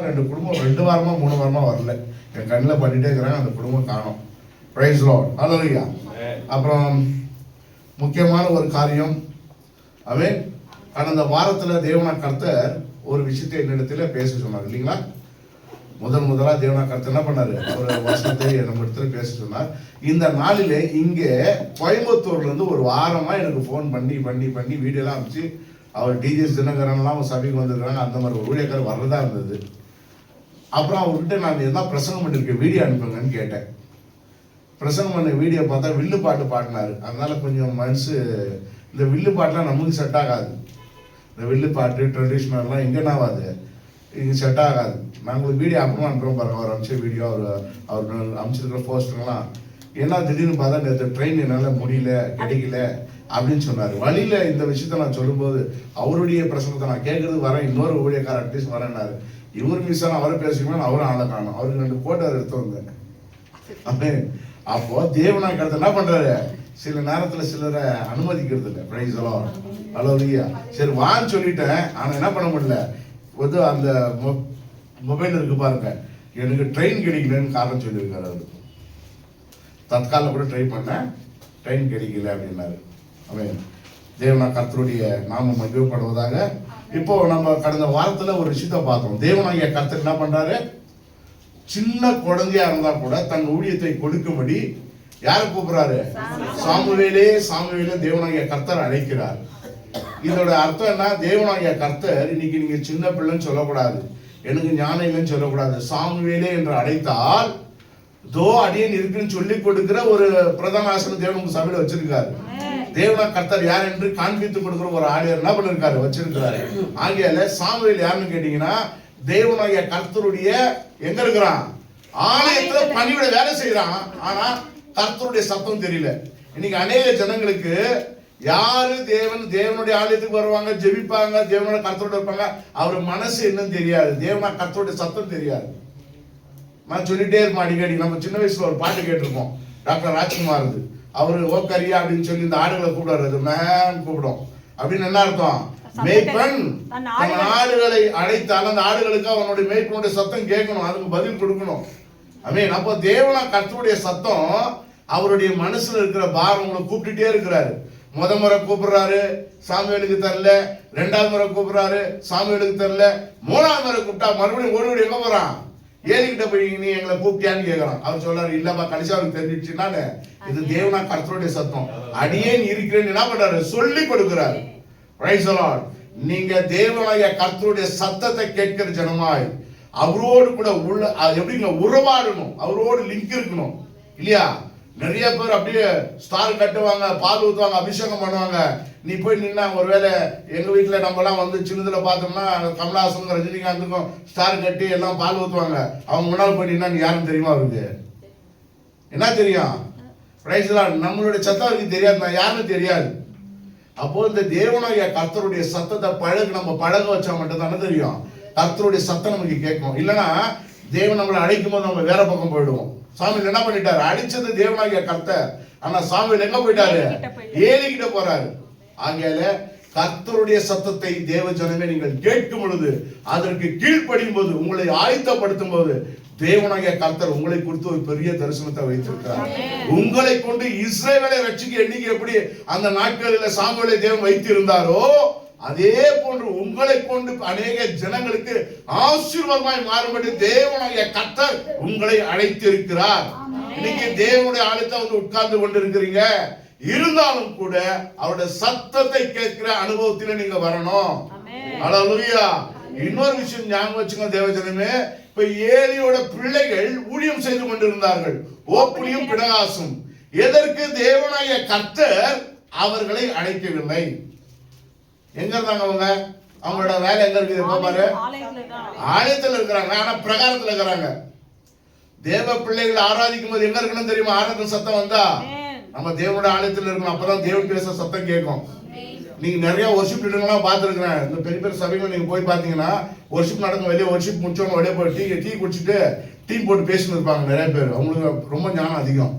2 குடும்பம் 2 வாரமா 3 வாரமா வரல. என் கண்ணில் பண்ணிட்டே இருக்கிறாங்க, அந்த குடும்பம் காணோம். பிரைஸ் லார்ட், ஹல்லேலூயா. அப்புறம் முக்கியமான ஒரு காரியம், அவன் கடந்த வாரத்தில் தேவனாகிய கர்த்தர் ஒரு விஷயத்தை என்னிடத்துல பேச சொன்னார் இல்லைங்களா? முதலாக தேவனாகிய கர்த்தர் என்ன பண்ணாரு, ஒரு வசனத்தை நம்ம இடத்துல பேச சொன்னார். இந்த நாளிலே இங்கே கோயம்புத்தூர்ல இருந்து ஒரு வாரமா எனக்கு ஃபோன் பண்ணி வீடியோலாம் அனுப்பிச்சு, அவர் டிஜிஎஸ் தினகரன்லாம் சபைக்கு வந்திருக்கிறாங்க, அந்த மாதிரி ஒரு ஊழியக்காரர் வர்றதா இருந்தது. அப்புறம் அவர்கிட்ட நான் என்ன பிரசங்கம் பண்ணியிருக்கேன், வீடியோ அனுப்புங்கன்னு கேட்டேன். பிரசங்கம் பண்ண வீடியோ பார்த்தா வில்லு பாட்டு பாடினாரு. அதனால கொஞ்சம் மனசு, இந்த வில்லு பாட்டுலாம் நமக்கு செட் ஆகாது. இந்த வில்லு பாட்டு ட்ரெடிஷ்னல்லாம் எங்கன்னா ஆகாது, இங்கே செட் ஆகாது. நாங்கள் வீடியோ அப்புறமா அனுப்புகிறோம் பாருங்க, அவர் அனுப்பிச்ச வீடியோ, அவர் அனுப்பிச்சிருக்கிற போஸ்டர்லாம். ஏன்னா திடீர்னு பார்த்தா நேற்று ட்ரெயின் என்னால் முடியல, கிடைக்கல அப்படின்னு சொன்னார். வழியில் இந்த விஷயத்த நான் சொல்லும்போது அவருடைய பிரசங்கத்தை நான் கேட்கறது வரேன், இன்னொரு ஊழியக்கார அட்லீஸ்ட் வரேன்னாரு. இவர் மிஸ் ஆனால் அவரை பேசிக்கணும், அவரும் ஆளை காணும். அவருக்கு 2 போட்டோ எடுத்து வந்தேன். அப்போ தேவனாகிய கர்த்தர் என்ன பண்றாரு, சில நேரத்தில் சிலரை அனுமதிக்கிறது இல்லை. பிரைஸ் லார்ட், ஹல்லேலூயா. சரி வான்னு சொல்லிட்டேன், ஆனால் என்ன பண்ண முடியல. வந்து அந்த மொபைல் இருக்கு பாருங்க, எனக்கு ட்ரெயின் கிடைக்கலன்னு காரணம் சொல்லியிருக்காரு. அவர் தற்கால கூட ட்ரை பண்ணேன், ட்ரெயின் கிடைக்கல அப்படின்னாரு. அவன் தேவனாகிய கர்த்தருடைய நாமம் மகிமைப்படுவதாக. இப்போ நம்ம கடந்த வாரத்தில் ஒரு விஷயத்தை பார்த்தோம். தேவனாகிய கர்த்தர் என்ன பண்றாரு, சின்ன குழந்தையா இருந்தா கூட தன் ஊழியத்தை கொடுக்கும்படி யாரை கூப்பிடுறாரு, சாமுவேலே தேவனாகிய கர்த்தர் அழைக்கிறார். இதோட அர்த்தம் என்ன, தேவனாகிய கர்த்தர் இன்னைக்கு நீங்க சின்ன பிள்ளைன்னு சொல்லக்கூடாது, எனக்கு ஞானம் இல்லைன்னு சொல்லக்கூடாது. சாமுவேலே என்று அழைத்தால் தோ அடியேன் இருக்குன்னு சொல்லி கொடுக்கிற ஒரு பிரதான ஆசனம் தேவன் உங்க சபையில வச்சிருக்காரு. தேவனாகிய கர்த்தர் யார் என்று காண்பித்து கொடுக்கிற ஒரு ஆளியர் என்ன பண்ணிருக்காரு, வச்சிருக்காரு. ஆகையால சாமுவேல் யாருன்னு கேட்டீங்கன்னா, தேவனாகிய கர்த்தருடைய எங்க இருக்கிறான், ஆலயத்துல பணிவிட வேலை செய்யறான். ஆனா கர்த்தருடைய சத்தம் தெரியல. இன்னைக்கு அநேக ஜனங்களுக்கு யாரு தேவனுடைய ஆலயத்துக்கு வருவாங்க, ஜெபிப்பாங்க, தேவனோட கர்த்தரோட இருப்பாங்க, அவர் மனசு என்னன்னு தெரியாது, தேவனாகிய கர்த்தருடைய சத்தம் தெரியாது. நான் சொல்லிட்டே இருப்பேன் அடிக்கடி. நம்ம சின்ன வயசுல ஒரு பாட்டு கேட்டிருப்போம், டாக்டர் ராஜ்குமார். அவரு ஓக்கரியா அப்படின்னு சொல்லி இந்த ஆடுகளை கூப்பிடுறாரு, மேன் கூப்பிடும். அப்படின்னு என்ன அர்த்தம், மேய்ப்பன் தன் ஆடுகளை அழைத்தால் அந்த ஆடுகளுக்கு அவனுடைய மேய்ப்பனுடைய சத்தம் கேட்கணும், அதுக்கு பதில் கொடுக்கணும். ஆமென். அப்போ தேவனாகிய கர்த்தருடைய சத்தம் அவருடைய மனசுல இருக்கிற பாரம் உங்களை கூப்பிட்டுட்டே இருக்கிறாரு. முறை கூப்பிடுறாரு, சாமுவேலுக்கு தரல. 2வது முறை கூப்பிடுறாரு, சாமுவேலுக்கு தரல. 3வது முறை கூப்பிட்டா மறுபடியும் ஓடி எங்க போறான், ஏலிக்கிட்ட போய் நீ எங்களை கூப்பிட்டியான்னு கேட்கறான். அவர் சொல்றாரு, இல்லப்பா கடைசி அவருக்கு தெரிஞ்சிச்சுனால இது தேவனாகிய கர்த்தருடைய சத்தம், அடியேன் இருக்கிறேன்னு என்ன பண்றாரு, சொல்லி கொடுக்கிறாரு. Price the Lord. நீங்க தேவனாகிய கர்த்தருடைய சத்தத்தை கேட்கிற ஜனமாய் அவரோடு கூட உள்ள எப்படிங்க உறவாடணும், அவரோடு லிங்க் இருக்கணும் இல்லையா? நிறைய பேர் அப்படியே ஸ்டார் கட்டுவாங்க, பால் ஊற்றுவாங்க, அபிஷேகம் பண்ணுவாங்க. நீ போய் நின்னா, ஒருவேளை எங்க வீட்டுல நம்ம எல்லாம் வந்து சின்னதுல பார்த்தோம்னா கமலஹாசன் ரஜினிகாந்துக்கும் ஸ்டார் கட்டி எல்லாம் பால் ஊற்றுவாங்க. அவங்க முன்னால் போய் நின்னா நீ யாருன்னு தெரியுமா, அவருக்கு என்ன தெரியும்? Price the Lord. நம்மளுடைய சத்தம் அவருக்கு தெரியாது, நான் யாருன்னு தெரியாது. அப்போ இந்த தேவனாகிய கர்த்தருடைய சத்தத்தை நம்ம பழக வச்சா மட்டும் தானே தெரியும், கர்த்தருடைய சத்தம் நமக்கு கேட்கும். இல்லைன்னா தேவன் நம்மளை அழைக்கும் போது நம்ம வேற பக்கம் போயிடுவோம். சாமுவேல் என்ன பண்ணிட்டாரு, அடிச்சது தேவனாகிய கர்த்தர், ஆனா சாமுவேல் எங்க போயிட்டாரு, ஏலிக்கிட்ட போறாரு. ஆகையால கர்த்தருடைய சத்தத்தை தேவ ஜனமே நீங்கள் கேட்கும் பொழுது, அதற்கு கீழ்ப்படியும் போது, உங்களை ஆயத்தப்படுத்தும் போது தேவனாகிய கர்த்தர் உங்களை குறித்து ஒரு பெரிய தரிசனத்தை வைத்திருக்கிறார். உங்களை கொண்டு இஸ்ரவேலை ரட்சிக்க எண்ணிக்கை எப்படி அந்த நாட்களில் சாமுவேலை தேவன் வைத்திருந்தாரோ, அதே போன்று உங்களை கொண்டு அநேக ஜனங்களுக்கு ஆசீர்வாதமாய் மாறும்படி தேவனாகிய கர்த்தர் உங்களை அழைத்திருக்கிறார். இன்னைக்கு தேவனுடைய ஆலயத்தை வந்து உட்கார்ந்து கொண்டிருக்கிறீங்க, இருந்தாலும் கூட அவருடைய சத்தத்தை கேட்கிற அனுபவத்தில் நீங்க வரணும். ஹல்லேலூயா. இன்னொரு விஷயம் ஞாபகம் வச்சுங்க தேவஜனமே, இப்ப ஏலியோட பிள்ளைகள் ஊழியம் செய்து கொண்டிருந்தார்கள், ஓப்னியும் பினகாசும். எதற்கு தேவனாகிய கர்த்தர் அவர்களை அழைக்கவில்லை? எங்க இருந்தாங்க அவங்க? அவங்களோட வேலை எங்க இருக்குது பாரு, ஆலயத்தில் இருக்கிறாங்க, ஆனா பிரகாரத்தில் இருக்கிறாங்க. தேவ பிள்ளைகள் ஆராதிக்கும் போது எங்க இருக்கணும் தெரியுமா? ஆராதனை சத்தம் வந்தா நம்ம தேவனோட ஆலயத்தில் இருக்கணும், அப்பதான் தேவன் பேச சத்தம் கேட்கும். நீங்க நிறைய ஒர்ஷிப் லீடர்லாம் பார்த்துருக்கிறேன். இந்த பெரிய பெரிய சபைகள் நீங்க போய் பார்த்தீங்கன்னா ஒர்ஷிப் நடக்கும், வெளியே ஒர்ஷிப் முடிச்சவங்க வெளியே போய் டீ குடிச்சிட்டு டீ போட்டு பேசிட்டு இருப்பாங்க நிறைய பேர். அவங்களுக்கு ரொம்ப ஞானம் அதிகம்.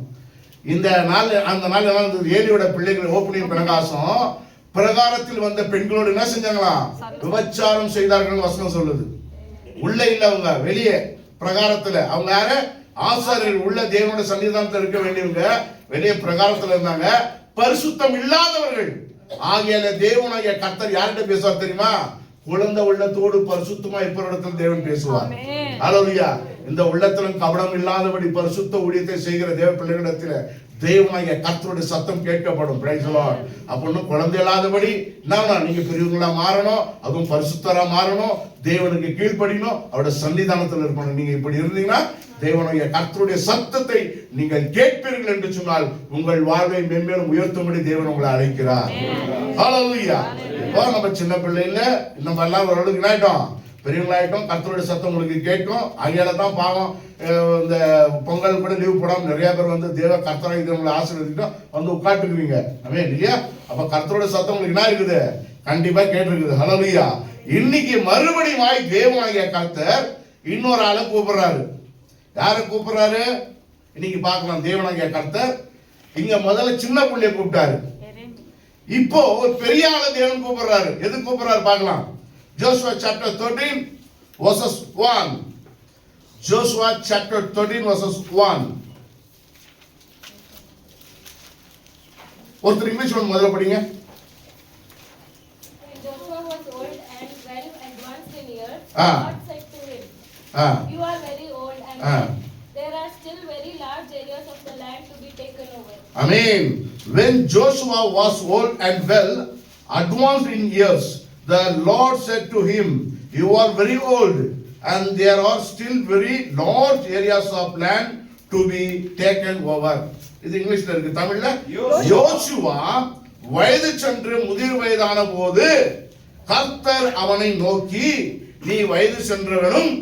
இந்த நாள் அந்த நாள் என்ன, ஏலியோட பிள்ளைகள் ஓப்பனிங் பிரகாசம் பிரகாரத்தில் வந்த பெண்களோடு என்ன செஞ்சாங்களா, விபச்சாரம் செய்தார்கள் வசனம் சொல்லுது. உள்ள இல்லவங்க, வெளியே பிரகாரத்துல. அவங்க யாரு? ஆசாரியர்கள். உள்ள தேவனோட சன்னிதானத்தில் இருக்க வேண்டியவங்க, வெளியே பிரகாரத்துல இருந்தாங்க. பரிசுத்தம் இல்லாதவர்கள். ஆகையால தேவனாகிய கர்த்தர் யார்கிட்ட பேசுவார் தெரியுமா? குழந்தை உள்ளத்தோடு பரிசுத்தமா இருப்பவரிடத்தில் தேவன் பேசுவார். ஹல்லேலூயா. இந்த உள்ளத்திலும் கபடம் இல்லாதபடி பரிசுத்த ஊழியத்தை செய்கிற தேவ பிள்ளைகளிடத்தில் தேவனாகிய கர்த்தருடைய சத்தம் கேட்கப்படும். Price the Lord. அப்பொண்ணு குழந்தை இல்லாதபடி என்ன, நீங்க பெரியவங்களா மாறணும், அதுவும் பரிசுத்தரா மாறணும், தேவனுக்கு கீழ்ப்படியணும், அவருடைய சன்னிதானத்தில் இருக்கணும். நீங்க இப்படி இருந்தீங்கன்னா தேவனுடைய கர்த்தருடைய சத்தத்தை நீங்கள் கேட்பீர்கள் என்று சொன்னால் உங்கள் வாழ்வை மென்மேலும் உயர்த்தும்படி தேவன் உங்களை அழைக்கிறார். ஹல்லேலூயா. இப்போ நம்ம சின்ன பிள்ளைல நம்ம எல்லாம் ஓரளவுக்கு என்னாயிட்டோம், பெரியவங்களாயிட்டோம். கர்த்தருடைய சத்தம் உங்களுக்கு கேட்கும். அங்கேயால தான் பாவம் இந்த பொங்கல் கூட லீவ் போடாம நிறைய பேர் வந்து தேவ கர்த்தரை உங்களை ஆசீர்வதிக்கும் வந்து உட்காந்துக்குவீங்க. இல்லையா? அப்ப கர்த்தருடைய சத்தம் உங்களுக்கு என்ன இருக்குது? கண்டிப்பா கேட்டிருக்குது. ஹல்லேலூயா. இன்னைக்கு மறுபடியும் தேவனாகிய கர்த்தர் இன்னொரு ஆளை கூப்பிடுறாரு. யாரை கூப்பிடுறாரு? இன்னைக்கு பார்க்கலாம். தேவனாகிய கர்த்தர் இங்க முதல்ல சின்ன பிள்ளைய கூப்பிட்டாரு. இப்போ ஒரு பெரிய ஆளை தேவன் கூப்பிடுறாரு. எது கூப்பிடுறாரு பார்க்கலாம். Joshua chapter 13 verses 1. Joshua chapter 13 verses 1. ஒருத்தர் இங்கிலீஷ் ஒன்று முதல்ல படிங்க. Joshua was old and well advanced in years. God said to him, You are very old and there are still very large areas of the land to be taken over. Amen. When Joshua was old and well advanced in years, the Lord said to him, You are very old and there are still very large areas of land to be taken over. இது இங்கிலீஷ்ல இருக்கு. தமிழ்ல, யோசுவா வயது சென்று முதிர் வயதான போது கர்த்தர் அவனை நோக்கி, நீ வயது சென்றவனும்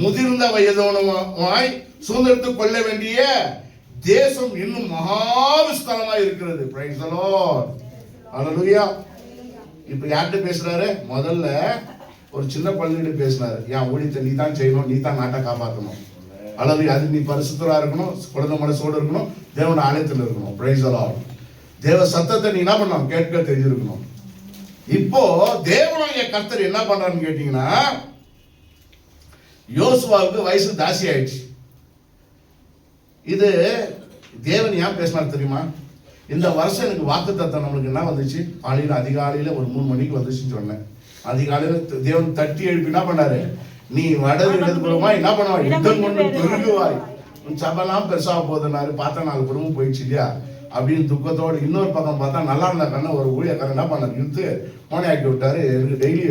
முதிர்ந்த வயதானவனுமாய் சுதந்திரத்துக் கொள்ள வேண்டிய தேசம் இன்னும் மகாவிஸ்தாரமாய் இருக்கிறது. Praise the Lord. ஹல்லேலூயா. இப்ப யார்கிட்ட பேசுறாரு? முதல்ல ஒரு சின்ன குழந்தைகிட்ட பேசினாரு. என் ஊழியத்தை நீ தான் செய்யணும், நீ தான் நாட்டை காப்பாற்றணும். அல்லது அது நீ பரிசுத்தரா இருக்கணும், குழந்தை மனசோடு இருக்கணும், தேவனோட ஆலயத்தில் இருக்கணும். Praise the Lord. தேவ சத்தத்தை நீ என்ன பண்ணணும்? கேட்க தெரிஞ்சிருக்கணும். இப்போ தேவனுடைய கர்த்தர் என்ன பண்றாருன்னு கேட்டீங்கன்னா, யோசுவாவுக்கு வயசு தாசி ஆயிடுச்சு. இது தேவன் ஏன் பேசினார் தெரியுமா? இந்த வருஷம் எனக்கு வாக்குத்தத்தம் நம்மளுக்கு என்ன வந்துச்சு? அதிகாலையில ஒரு 3 மணிக்கு வந்துச்சுன்னு சொன்னேன். அதிகாலையில தேவன் தட்டி எழுப்பி என்ன பண்ணாரு? நீ வடது இடதுபுறமா என்ன பண்ணுவாய்? யுத்தம் கொண்டு பெருகுவாய், உன் சபைலாம் பெருசாக போதுனாரு. பார்த்தா 4 குடும்பம் போயிடுச்சு இல்லையா அப்படின்னு துக்கத்தோடு. இன்னொரு பக்கம் பார்த்தா நல்லா இருந்த கண்ணை ஒரு ஊழியக்காரன் என்ன பண்ணார்? இழுத்து மோனையாக்கி விட்டாரு. எனக்கு டெய்லி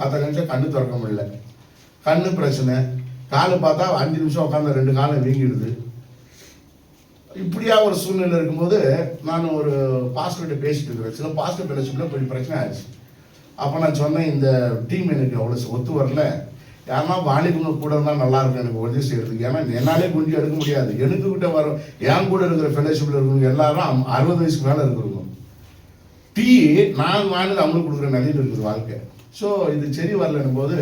கத்த நிமிஷம் கண்ணு திறக்க முடியல, கண்ணு பிரச்சனை. காலு பார்த்தா 5 நிமிஷம் உட்காந்து 2 காலம் வீங்கிடுது. இப்படியா ஒரு சூழ்நிலை இருக்கும்போது நான் ஒரு பாஸ்டர்கிட்ட பேசிட்டு இருக்கிறேன். சில பாஸ்டர் ஃபெலோஷிப்ல கொஞ்சம் பிரச்சனை ஆயிடுச்சு. அப்போ நான் சொன்னேன், இந்த டீம் எனக்கு அவ்வளோ ஒத்து வரல, யாருன்னா வாலிபங்க கூட இருந்தால் நல்லா இருக்கும் எனக்கு உதவி செய்யறதுக்கு. ஏன்னா என்னாலே குஞ்சு எடுக்க முடியாது. எனக்கு கிட்ட வர என் கூட இருக்கிற ஃபெலோஷிப்ல இருக்கிறவங்க எல்லாரும் 60 வயசுக்கு மேலே இருக்கிறவங்க. டீ நான் வாங்கினது அவங்களுக்கு கொடுக்குற நிலையில் இருக்குது வாழ்க்கை. ஸோ இது சரி வரலன்னும் போது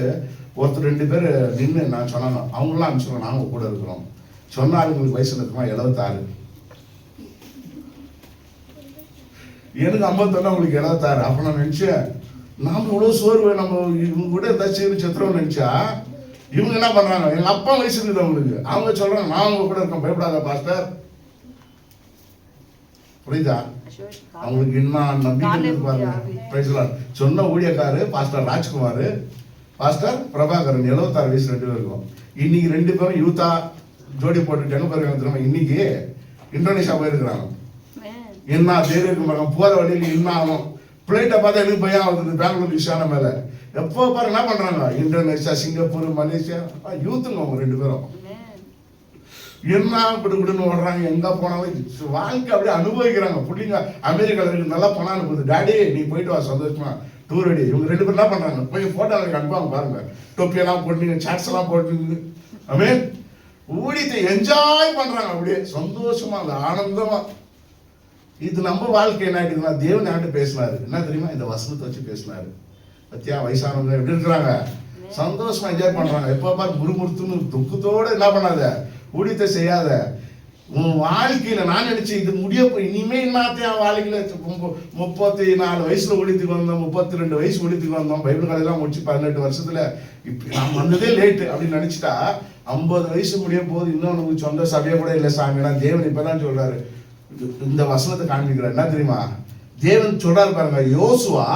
ஒருத்தர் 2 பேர் நின்று நான் சொன்னாங்க, அவங்களாம் அனுப்பிச்சுருவோம், நாங்கள் கூட இருக்கிறோம். சொன்ன ஆளுங்களுக்கு வயசு இருக்குமா? 76. எனக்கு 51, அவங்களுக்கு 76. அப்போ நான் நினைச்சேன், நாம இவ்வளவு சோர்வு, நம்ம இவங்க கூட ஏதாச்சும் செத்துறோம்னு நினைச்சா இவங்க என்ன பண்றாங்க? எங்க அப்பா வயசு இருக்குது அவங்களுக்கு. அவங்க சொல்றாங்க, நான் உங்க கூட இருக்கேன், பயப்படாத பாஸ்டர். புரியுதா? அவங்களுக்கு இன்னும் நம்பிக்கை பாருங்க. சொன்ன ஊழியக்காரு பாஸ்டர் ராஜ்குமார், பாஸ்டர் பிரபாகரன் 76 வயசு 2 பேர் இருக்கும். இன்னைக்கு 2 பேரும் யூத்தா ஜோடி போட்டு எங்க போயிருக்காங்க? இன்னைக்கு இந்தோனேஷியா போயிருக்கிறாங்க. என்ன தேர் இருக்கு போற வழியில் என்ன ஆகும்? பிளைட்டை பார்த்தா எனக்கு பயம் ஆகுது. பெங்களூர் விஷயம் மேல எப்போ பாரு என்ன பண்றாங்க? இந்தோனேஷியா, சிங்கப்பூர், மலேசியா யூத்துங்க அவங்க 2 பேரும். என்ன விடுன்னு ஓடுறாங்க, எங்க போனாலும் வாழ்க்கை அப்படியே அனுபவிக்கிறாங்க. பிள்ளைங்க அமெரிக்கால இருக்கு, நல்லா பணம் அனுப்புது. டாடி நீ போயிட்டு வா சந்தோஷமா டூர் அடி. இவங்க 2 பேரும் என்ன பண்றாங்க? கொஞ்சம் போட்டோ எனக்கு அனுப்பாங்க பாருங்க. டொப்பியெல்லாம் போட்டு, சாட்ஸ் எல்லாம் போட்டு, அமேன் ஊழியத்தை என்ஜாய் பண்றாங்க. அப்படியே சந்தோஷமா, அந்த ஆனந்தமா. இது நம்ம வாழ்க்கை என்ன ஆயிடுதுன்னா, தேவன் யார்கிட்ட பேசினாரு என்ன தெரியுமா? இந்த வசனத்தை வச்சு பேசினாரு. பத்தியா வயசானவங்க எப்படி இருக்கிறாங்க? சந்தோஷமா என்ஜாய் பண்றாங்க. எப்ப பாரு முறுமுறுத்துன்னு துக்கத்தோட என்ன பண்ணாத, ஊழியத்தை செய்யாத. உன் வாழ்க்கையில நான் நினைச்சேன் இது முடிய இனிமே என்னத்தையும் வாழ்க்கையில 34 வயசுல ஒழித்துக்கு வந்தோம், 32 வயசு ஒழித்துக்கு வந்தோம், பைபிள் காலையெல்லாம் முடிச்சு 18 வருஷத்துல இப்ப நான் வந்ததே லேட்டு அப்படின்னு நினைச்சிட்டா 50 வயசு முடிய போது இன்னும் உனக்கு சொந்த சபையை கூட இல்லை சாமி. நான் தேவன் இப்பதான் சொல்றாரு, இந்த வசனத்தை காண்பிக்கிறார். என்ன தெரியுமா தேவன் சொல்றாரு பாருங்க, யோசுவா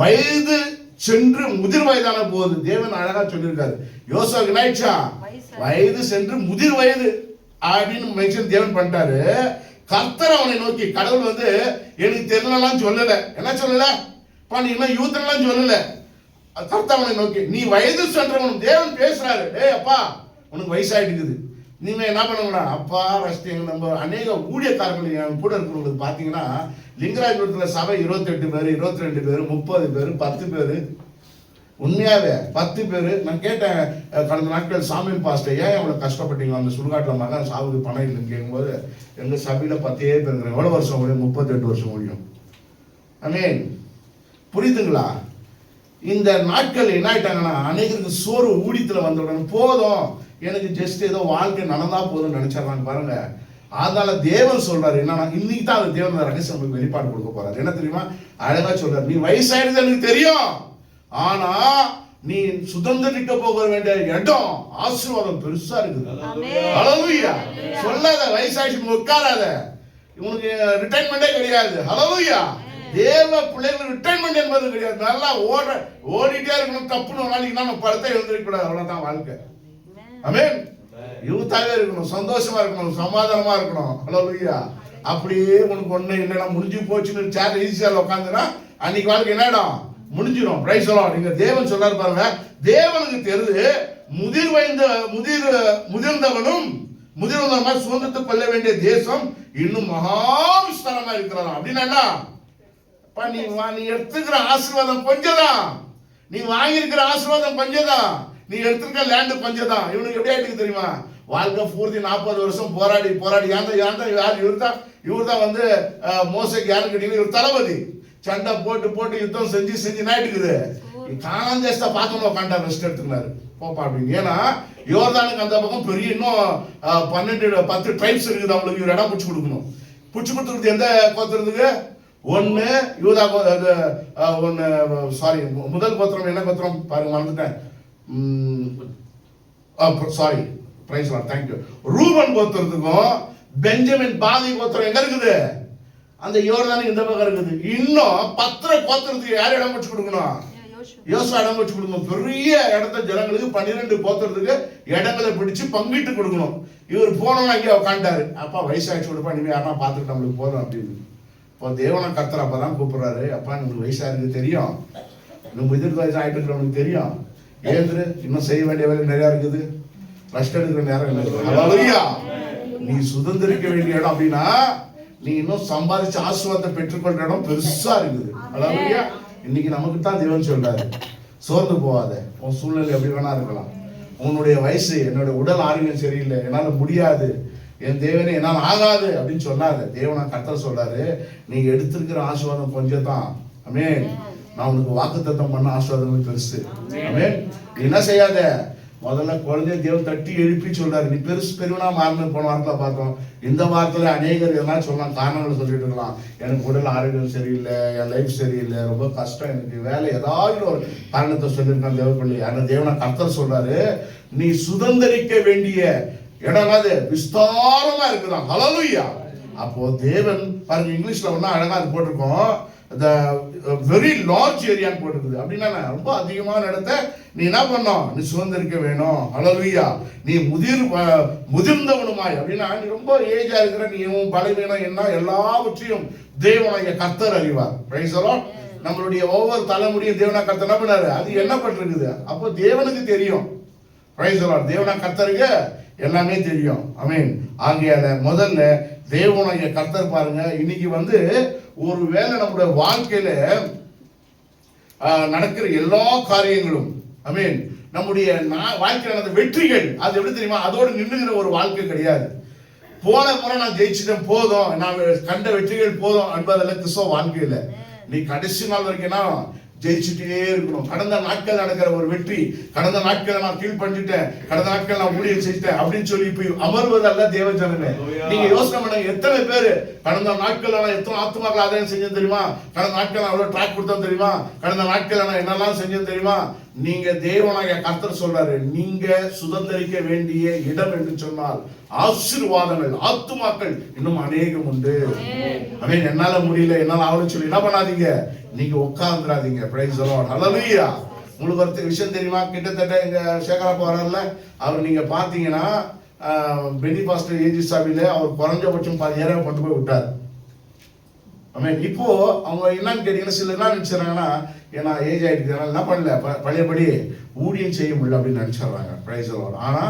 வயது சென்று முதிர் வயதான போது தேவன் அழகா சொல்லியிருக்காரு. யோசுவாக்கு என்ன ஆயிடுச்சா? வயது சென்று முதிர் வயது அப்படின்னு மென்ஷன் தேவன் பண்ணிட்டாரு. கர்த்தர் அவனை நோக்கி, கடவுள் வந்து எனக்கு தெரியலாம் சொல்லல, என்ன சொல்லல நீ இன்னும் யூத்தெல்லாம் சொல்லல. கர்த்தர் அவனை நோக்கி நீ வயது சென்றவனும் தேவன் பேசுறாரு, ஏய் அப்பா உனக்கு வயசாயிட்டுக்குது, நீங்க என்ன பண்ணணும்னா அப்பா ஃபர்ஸ்ட் நம்ம அநேக ஊழியக்காரர்கள் என் கூட இருக்கிறவங்களுக்கு பார்த்தீங்கன்னா லிங்கராஜபுரத்தில் சபை 28 பேர், 22 பேர், 30 பேர், 10 பேர், உண்மையாவே 10 பேர். நான் கேட்டேன் கடந்த நாட்கள் சாமியல் பாஸ்டர், ஏன் எவ்வளோ கஷ்டப்பட்டீங்க அந்த சுடுகாட்டில் மகன் சாவுக்கு பணம் இல்லைன்னு கேட்கும்போது எங்கள் சபையில் 10 பேர் இருக்கிறேன். எவ்வளோ வருஷம் முடியும்? 38 வருஷம் முடியும். மீன் புரியுதுங்களா? இந்த நாட்கள் என்ன ஆயிட்டாங்கன்னா அநேகருக்கு சோறு ஊழியத்தில் வந்த உடனே போதும் எனக்கு ஜஸ்ட் ஏதோ வாழ்க்கை நடந்தா போதும் நினைச்சிடறாங்க பாருங்க. அதனால தேவன் சொல்றாரு என்னன்னா, இன்னைக்கு தான் அந்த தேவன் ரகசியம் உங்களுக்கு வெளிப்பாடு கொடுக்க போறாரு. என்ன தெரியுமா? அழகா சொல்றாரு, நீ வயசாயிடுது எனக்கு தெரியும், ஆனா நீ சுதந்திரிக்க போக வேண்டிய இடம் ஆசீர்வாதம் பெருசா இருக்குது. ஹல்லேலூயா. சொல்லாத வயசாயிடுச்சு உட்காராத, உனக்கு ரிட்டைர்மெண்டே கிடையாது. ஹல்லேலூயா. தேவ பிள்ளைகள் ரிட்டைர்மெண்ட் என்பது கிடையாது. நல்லா ஓடிட்டே இருக்கணும். தப்புன்னு ஒரு நாளைக்கு நம்ம படத்தை எழுந்திருக்க கூடாது. அவ்வளவுதான் வாழ்க்கை. ஆமென். யூத்தாவே இருக்கணும், சந்தோஷமா இருக்கணும், சமாதானமா இருக்கணும். ஹல்லேலூயா. அப்படியே உனக்கு ஒண்ணு என்னடா முடிஞ்சு போச்சுன்னு சேர் ஈஸியாக உட்காந்துனா அன்னைக்கு வாழ்க்கை என்னடா முடிஞ்சிடும். Price the Lord. நீங்க தேவன் சொல்றாரு பாருங்க, தேவனுக்கு தெரிந்து முதிர்ந்தவனும் முதிர்ந்தவனும் சுதந்திரத்தை கொள்ள வேண்டிய தேசம் இன்னும் மகா விஸ்தாரமா இருக்கிறான். அப்படின்னா நீ எடுத்துக்கிற ஆசீர்வாதம் கொஞ்சதான், நீ வாங்கியிருக்கிற ஆசீர்வாதம் கொஞ்சதான், நீ எடுத்துக்கிற லேண்டு கொஞ்சதான். இவனுக்கு எப்படி ஆயிட்டு தெரியுமா? வாழ்க்கை பூர்த்தி 40 வருஷம் போராடி யார் இவர் தான் வந்து மோசைக்கு யாரு கேட்டீங்கன்னா இவர் தளபதி. சண்டை போட்டு யுத்தம் செஞ்சு நாயிட்டுக்குது. காணாம தேசத்தை பார்க்கணும் உட்காண்டா ரெஸ்ட் எடுத்துக்கிறாரு போப்பா அப்படின்னு. ஏன்னா யோர்தானுக்கு அந்த பக்கம் பெரிய இன்னும் 10 ட்ரைப்ஸ் இருக்குது, அவங்களுக்கு இவர் இடம் பிடிச்சி கொடுக்கணும். பிடிச்சி கொடுத்துருக்கு எந்த கோத்திரத்துக்கு? ஒன்னு யூதா, சாரி முதல் கோத்திரம் என்ன கோத்திரம் பாருங்க மறந்துட்டேன், sorry praise lord, thank you. Reuben கோத்திரத்துக்கும் பெஞ்சமின் பாதி கோத்திரம் எங்க இருக்குது? அந்த யோர்தானுக்கு இந்த பக்கம் இருக்குது. இன்னும் 10 கோத்திரத்துக்கு யார் இடம் வச்சு கொடுக்கணும்? யோசுவா இடம் வச்சு கொடுக்கணும். பெரிய இடத்த ஜனங்களுக்கு 12 கோத்திரத்துக்கு இடங்களை பிடிச்சு பங்கிட்டு கொடுக்கணும். இவர் போனோம்னா அங்கே உட்காந்துட்டாரு, அப்பா வயசாகிடுச்சு கொடுப்பா, இனிமே யாரா பார்த்துட்டு நம்மளுக்கு போதும் அப்படின்னு. இப்போ தேவனை கர்த்தர் அப்பதான் கூப்பிடுறாரு, அப்பா உங்களுக்கு வயசா இருக்கு தெரியும், இன்னும் எதிர்த்து வயசு ஆகிட்டு இருக்கிறவனுக்கு தெரியும், ஏந்திரு, இன்னும் செய்ய வேண்டிய வேலை நிறையா இருக்குது, ரெஸ்ட் எடுக்கிற நேரம் இல்லை. நீ சுதந்திரிக்க வேண்டிய இடம் அப்படின்னா நீ இன்னும் சம்பாதிச்சு ஆசீர்வாதத்தை பெற்றுக்கொள்ற இடம் பெருசா இருக்குது. அதாவது இன்னைக்கு நமக்கு தான் தேவன் சொல்றாரு, சோர்ந்து போகாத, உன் சூழ்நிலை எப்படி வேணா இருக்கலாம், உன்னுடைய வயசு, என்னோட உடல் ஆரோக்கியம் சரியில்லை, என்னால முடியாது, என் தேவனே என்னால் ஆகாது அப்படின்னு சொல்லாத. தேவனா கர்த்தர் சொல்றாரு, நீ எடுத்திருக்கிற ஆசீர்வாதம் கொஞ்சம் தான். ஆமென். நான் உனக்கு வாக்குத்தத்தம் பண்ண ஆசீர்வாதங்கள் பெருசு. ஆமென். நீ என்ன செய்யாத, முதல்ல குழந்தைய தேவன் தட்டி எழுப்பி சொல்றாரு, நீ பெருவனா மாறணும். போன வாரத்தில் பார்த்தோம். இந்த வாரத்தில் அநேகர் எல்லாம் சொல்லலாம், காரணங்களை சொல்லிட்டு இருக்கலாம். எனக்கு உடல் ஆரோக்கியம் சரியில்லை, என் லைஃப் சரியில்லை, ரொம்ப கஷ்டம், எனக்கு வேலை, ஏதாவது ஒரு காரணத்தை சொல்லியிருக்கான் தேவப்பள்ளி. ஆனால் தேவனா கர்த்தர் சொல்றாரு, நீ சுதந்திரிக்க வேண்டிய இடம் அது விஸ்தாரமா இருக்குதான். ஹல்லேலூயா. அப்போ தேவன் பாருங்க, இங்கிலீஷ்ல ஒன்னா அழகா அது போட்டிருக்கோம், the very large area போட்டிருக்குது. அப்படின்னா ரொம்ப அதிகமான இடத்தை நீ என்ன பண்ணணும்? நீ சுதந்திரிக்க வேணும். ஹல்லேலூயா. நீ முதிர்ந்தவனுமாய் அப்படின்னா நீ ரொம்ப ஏஜா இருக்கிற, நீ பலவீனம் என்ன எல்லாவற்றையும் தேவனாகிய கர்த்தர் அறிவார். Price the Lord. நம்மளுடைய ஒவ்வொரு தலைமுறையும் தேவனா கர்த்தர் என்ன பண்ணாரு, அது என்ன பட்டிருக்குது, அப்போ தேவனுக்கு தெரியும். Price the Lord. தேவனா கர்த்தருக்கு எல்லாமே தெரியும். ஆமென். ஆகையால முதல்ல தேவனாகிய கர்த்தர் பாருங்க, இன்னைக்கு வந்து ஒரு வேளை நம்முடைய வாழ்க்கையில நடக்கிற எல்லா காரியங்களும், ஆமென், நம்முடைய வாழ்க்கையில நடந்த வெற்றிகள், அது எப்படி தெரியுமா, அதோடு நின்றுகிற ஒரு வாழ்க்கை கிடையாது. போன முறை நான் ஜெயிச்சிட்டேன் போதும், நான் கண்ட வெற்றிகள் போதும் என்பதில் கிறிஸ்தவ வாழ்க்கையில நீ கடைசி நாள் வரைக்கும் ஜெயிச்சுட்டே இருக்கணும். கடந்த நாட்கள் நடக்கிற ஒரு வெற்றி, கடந்த நாட்களை நான் கீழ் பண்ணிட்டேன், கடந்த நாட்கள் நான் ஊழியம் செஞ்சிட்டேன் அப்படின்னு சொல்லி இப்ப அமர்வதல்ல தேவ ஜனமே. நீங்க யோசனை பண்ணுங்க, எத்தனை பேரு கடந்த நாட்கள் நான் எத்தனை ஆத்துமாக்கள் ஆதாயம் செஞ்சேன் தெரியுமா, கடந்த நாட்கள் நான் அவ்வளவு ட்ராக் கொடுத்தோம் தெரியுமா, கடந்த நாட்கள் நான் என்னெல்லாம் செஞ்சேன் தெரியுமா. நீங்க தேவனாகிய கர்த்தர் சொல்றாரு, நீங்க சுதந்திரிக்க வேண்டிய இடம் என்று சொன்னால் ஆசீர்வாதங்கள், ஆத்துமாக்கள் இன்னும் அநேகம் உண்டு. அவன் என்னால முடியல, என்னால ஆகணும்னு சொல்லி என்ன பண்ணாதீங்க, நீங்க உட்கார்ந்துடாதீங்க. பிரைஸ் தி லார்ட், ஹல்லேலூயா. உங்களுக்கு ஒரு விஷயம் தெரியுமா, கிட்டத்தட்ட எங்க சேகராப்பா வரார்ல, அவர் நீங்க பாத்தீங்கன்னா பெனி பாஸ்டர் ஏஜி சாவில அவர் குறைஞ்சபட்சம் 10 ஏரியா கொண்டு போய் விட்டார். இப்போ அவங்க என்னன்னு கேட்டீங்கன்னா, சில என்ன நினைச்சாங்கன்னா, ஏன்னா ஏஜ் ஆயிடுச்சு என்ன பண்ணல, பழையபடி ஊழியம் செய்ய முடியல அப்படின்னு நினைச்சிடுறாங்க. Price the Lord. ஆனா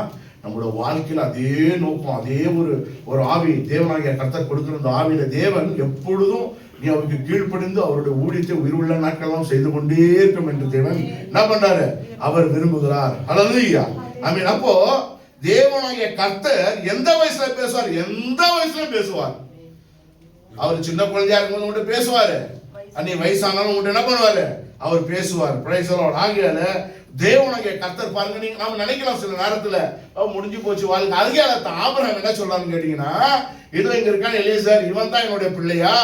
நம்மளோட வாழ்க்கையில் அதே நோக்கம், அதே ஒரு ஆவி, தேவனாகிய கர்த்தர் கொடுக்கிற அந்த ஆவியில தேவன் எப்பொழுதும் நீ அவருக்கு கீழ்ப்படிந்து அவருடைய ஊழியத்தை உயிருள்ள நாட்களெல்லாம் செய்து கொண்டே இருக்கும் என்று தேவன் என்ன பண்றாரு, அவர் விரும்புகிறார். ஹல்லேலூயா. ஆமென். அப்போ தேவனாகிய கர்த்தர் எந்த வயசுல பேசுவார், எந்த வயசுல பேசுவார். அவர் சின்ன குழந்தையா இருக்கும்போது உங்கள்கிட்ட பேசுவாரு, அன்னை வயசானாலும் உங்கள்கிட்ட என்ன பண்ணுவாரு, அவர் பேசுவார். Price the Lord. ஆகையால தேவனாகிய கர்த்தர் பாருங்க, நீங்க நாம நினைக்கலாம் சில நேரத்துல முடிஞ்சு போச்சு வாழ்க்கை. அதுக்கே ஆபிரகாம் என்ன சொல்றான்னு கேட்டீங்கன்னா, இது இங்க இருக்கான் எலியேசர், இவன் தான் என்னுடைய பிள்ளையா,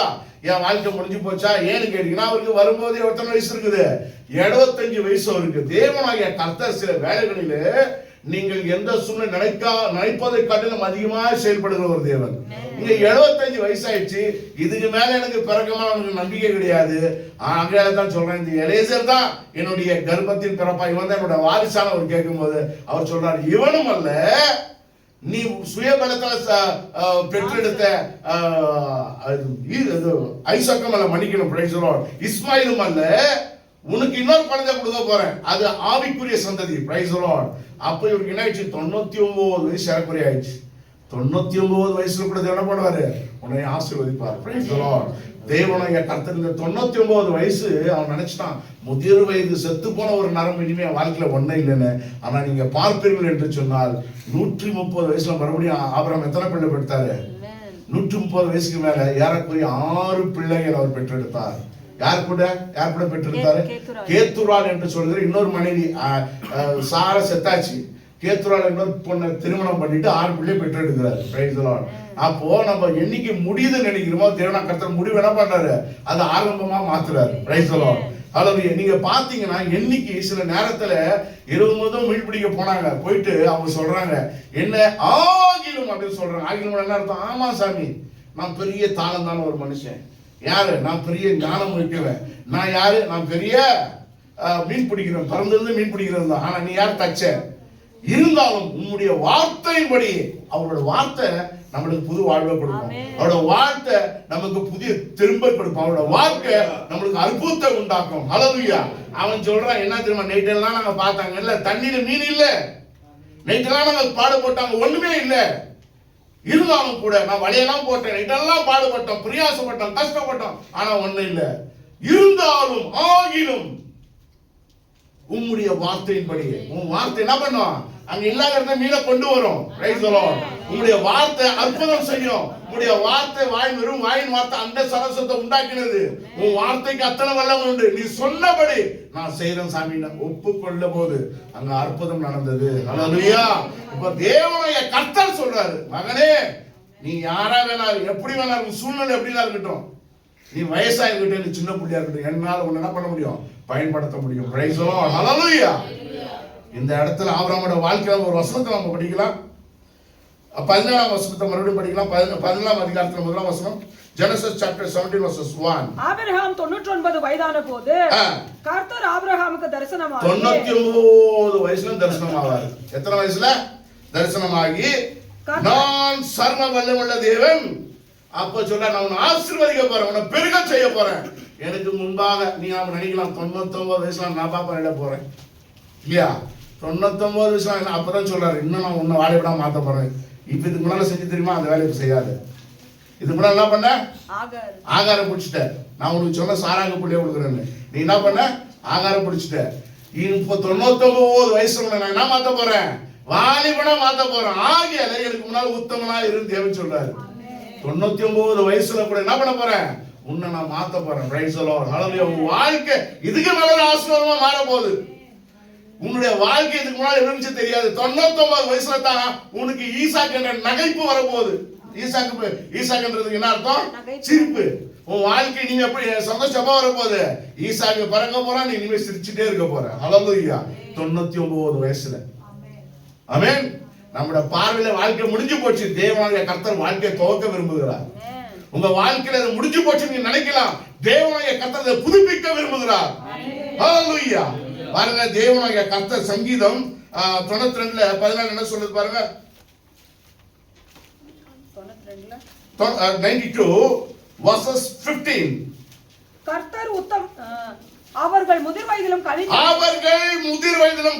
என் வாழ்க்கை முடிஞ்சு போச்சா ஏன்னு கேட்டீங்கன்னா, அவருக்கு வரும்போது எத்தனை வயசு இருக்குது, 75 வயசு அவருக்கு. தேவனாகிய கர்த்தர் சில வேலைகளில் நீங்கள் எந்த சூழ்நிலை நினைப்பதை காட்டிலும் அதிகமாக செயல்படுகிற ஒரு தேவன். இங்க 75 வயசாயிடுச்சு, இதுக்கு மேல எனக்கு பிறக்கமா எனக்கு நம்பிக்கை கிடையாது. அங்கே தான் சொல்றேன், இந்த எலியேசர் தான் என்னுடைய கர்ப்பத்தின் பிறப்பா, இவன் தான் என்னோட வாரிசான அவர் கேட்கும் போது அவர் சொல்றாரு, இவனும் அல்ல, நீ சுயபலத்துல பெற்றெடுத்த ஐசக்கம் அல்ல, மன்னிக்கணும், பிரைஸ் தி லார்ட், இஸ்மாயிலும் அல்ல, உனக்கு இன்னொரு குழந்தை கொடுக்க போறேன், அது ஆவிக்குரிய சந்ததி. Price the Lord. அப்ப இவருக்கு என்ன ஆயிடுச்சு, 99 வயசு ஏறக்குறைய ஆயிடுச்சு. 99 வயசுல கூட என்ன பண்ணுவாரு, உன்னை ஆசீர்வதிப்பார். Price the Lord. தேவனாகிய கர்த்தர் இந்த 99 வயசு அவன் நினைச்சிட்டான், முதிர் வயது செத்து போன ஒரு நரம்பு இனிமே வாழ்க்கையில ஒன்னும் இல்லைன்னு. ஆனா நீங்க பார்ப்பீர்கள் என்று சொன்னால் 130 வயசுல மறுபடியும் ஆபிரகாம் எத்தனை பிள்ளை பெற்றாரு, 130 வயசுக்கு மேல ஏறக்குறைய 6 பிள்ளைகள் அவர் பெற்றெடுத்தார். யார் கூட பெற்றிருந்தாரு, கேத்துரால் என்று சொல்கிற இன்னொரு மனைவி சார செத்தாச்சு, கேத்துரால் இன்னொரு பொண்ணை திருமணம் பண்ணிட்டு 6 பிள்ளை பெற்றெடுக்கிறார். Price the Lord. அப்போ நம்ம என்னைக்கு முடியுதுன்னு நினைக்கிறோமோ தேவனாகிய கர்த்தர் முடிவு என்ன பண்றாரு, அதை ஆரம்பமா மாத்துறாரு. Price the Lord. ஹல்லேலூயா. நீங்க பாத்தீங்கன்னா என்னைக்கு சில நேரத்துல 20 முதல் மீன் பிடிக்க போனாங்க, போயிட்டு அவங்க சொல்றாங்க என்ன ஆகிலும் அப்படின்னு சொல்றாங்க. ஆகிலும் என்ன அர்த்தம், ஆமா சாமி நான் பெரிய தாளந்தான ஒரு மனுஷன், யாரு நான் பெரிய ஞானம் இருக்கிறேன், நான் யாரு நான் பெரிய மீன் பிடிக்கிறேன், பறந்திருந்து மீன் பிடிக்கிறது தான், ஆனா நீ யார் தச்ச, இருந்தாலும் உன்னுடைய வார்த்தையின்படி, அவரோட வார்த்தை நம்மளுக்கு புது வாழ்வை கொடுக்கும், அவரோட வார்த்தை நமக்கு புதிய திரும்ப கொடுக்கும், அவரோட வாழ்க்கை நம்மளுக்கு அற்புதத்தை உண்டாக்கும். ஹல்லேலூயா. அவன் சொல்றான் என்ன தெரியுமா, நைட்டெல்லாம் நாங்க பார்த்தாங்க இல்ல, தண்ணீர் மீன் இல்ல, நைட்டெல்லாம் நாங்க பாடுபட்டாங்க ஒண்ணுமே இல்ல, இருந்தாலும் கூட நான் வழியெல்லாம் போட்டேன், இதெல்லாம் பாடுபட்டோம், பிரயாசப்பட்டோம், கஷ்டப்பட்டோம், ஆனா ஒண்ணு இல்ல, இருந்தாலும் ஆகிலும் உம்முடைய வார்த்தையின்படி, உன் வார்த்தை என்ன பண்ணும், அங்க இல்லாத இடத்துல மீனை கொண்டு வரும். Price the Lord. உம்முடைய வார்த்தை அற்புதம் செய்யும். உம்முடைய வார்த்தை வெறும் வாயின் வார்த்தை அந்த சரசத்தை உண்டாக்கினது. உன் வார்த்தைக்கு அத்தனை வல்லமை உண்டு, நீ சொன்னபடி நான் செய்றேன் சாமி ஒப்புக்கொள்ள போது அங்க அற்புதம் நடந்தது. ஹல்லேலூயா. இப்ப தேவனாகிய கர்த்தர் சொல்றாரு, மகனே நீ யாரா வேணாலும் எப்படி வேணாலும் சூழ்நிலை எப்படிலாம் இருக்கட்டும், நீ வயசா இருக்கட்டும், நீ சின்ன பிள்ளையா இருக்கட்டும், என்னால உன்னை என்ன பண்ண முடியும், பயன்படுத்த முடியும். Praise the Lord. ஹல்லேலூயா. இந்த இடத்துல ஆபிரகாமோட வாழ்க்கையில ஒரு வசனத்தை நம்ம படிக்கலாம். 17ஆம் வசனத்தை மறுபடியும் படிக்கலாம். 17ஆம் அதிகாரத்துல 1ஆம் வசனம், Genesis chapter 17 verses 1. ஆபிரகாம் 99 வயதான போது கர்த்தர் ஆபிரகாமுக்கு தரிசனமாகி, 99 வயசுல தரிசனமாவார். எத்தனை வயசுல தரிசனமாகி, நான் சர்வ வல்லமையுள்ள தேவன், அப்ப சொல்ல நான் உன்னை ஆசீர்வதிக்க போறேன், உன்னை பெருக செய்ய போறேன். எனக்கு முன்பாக நீ நாம நினைக்கலாம் 99 வயசுல நான் பாப்பா இட போறேன் இல்லையா, 99 வயசுல அப்பதான் சொல்றாரு, இன்னும் நான் உன்னை வாழை விடாம மாத்த போறேன். இப்ப இதுக்கு முன்னால செஞ்சு தெரியுமா, அந்த வேலையை செய்யாது. இதுக்கு முன்னால என்ன பண்ண, ஆகாரம் பிடிச்சிட்ட, நான் உனக்கு சொன்ன சாராங்க புள்ளிய கொடுக்குறேன்னு, நீ என்ன பண்ண, ஆகாரம் பிடிச்சிட்ட. இப்போ 99 வயசுல நான் என்ன மாத்த போறேன், வாலிபனா மாத்த போறேன். ஆகிய எனக்கு முன்னால உத்தமனா இருந்து தேவன் சொல்றாரு. 99 வயசுல கூட என்ன பண்ண போறேன், உன்னை நான் மாத்த போறேன். Praise the Lord. ஹalleluya. உன் வாழ்க்கை இதுக்கு மேல ஆசீர்வாதமா மாற போகுது. உன்னுடைய வாழ்க்கை இதுக்கு முன்னாடி இருந்துச்சு தெரியாது. 99 வயசுல தான் உனக்கு ஈசாக்கு என்ற நகைப்பு வரப்போகுது. ஈசாக்குன்றதுக்கு என்ன அர்த்தம்? சிரிப்பு. உன் வாழ்க்கை நீங்க எப்படி சந்தோஷமா வரப்போகுது. ஈசாக்கு பிறக்க போறான், நீ இனிமே சிரிச்சுட்டே இருக்க போற. ஹalleluya. 99 வயசுல. ஆமென். நம்முடைய பார்வையில வாழ்க்கை முடிஞ்சு போச்சு. தேவனாகிய கர்த்தர் வாழ்க்கையை துவக்க விரும்புகிறார். உங்க வாழ்க்கையில அது முடிஞ்சு போச்சு நீங்க நினைக்கலாம். தேவனாகிய கர்த்தர் அதை புதுப்பிக்க விரும்புகிறார். ஹalleluya. பாருங்க, தேவனாகிய கர்த்தர் சங்கீதம் 92ல 14 என்ன சொல்லுது பாருங்க. 92 verses 15. கர்த்தர் அவர்கள் முதிர் வயதிலும்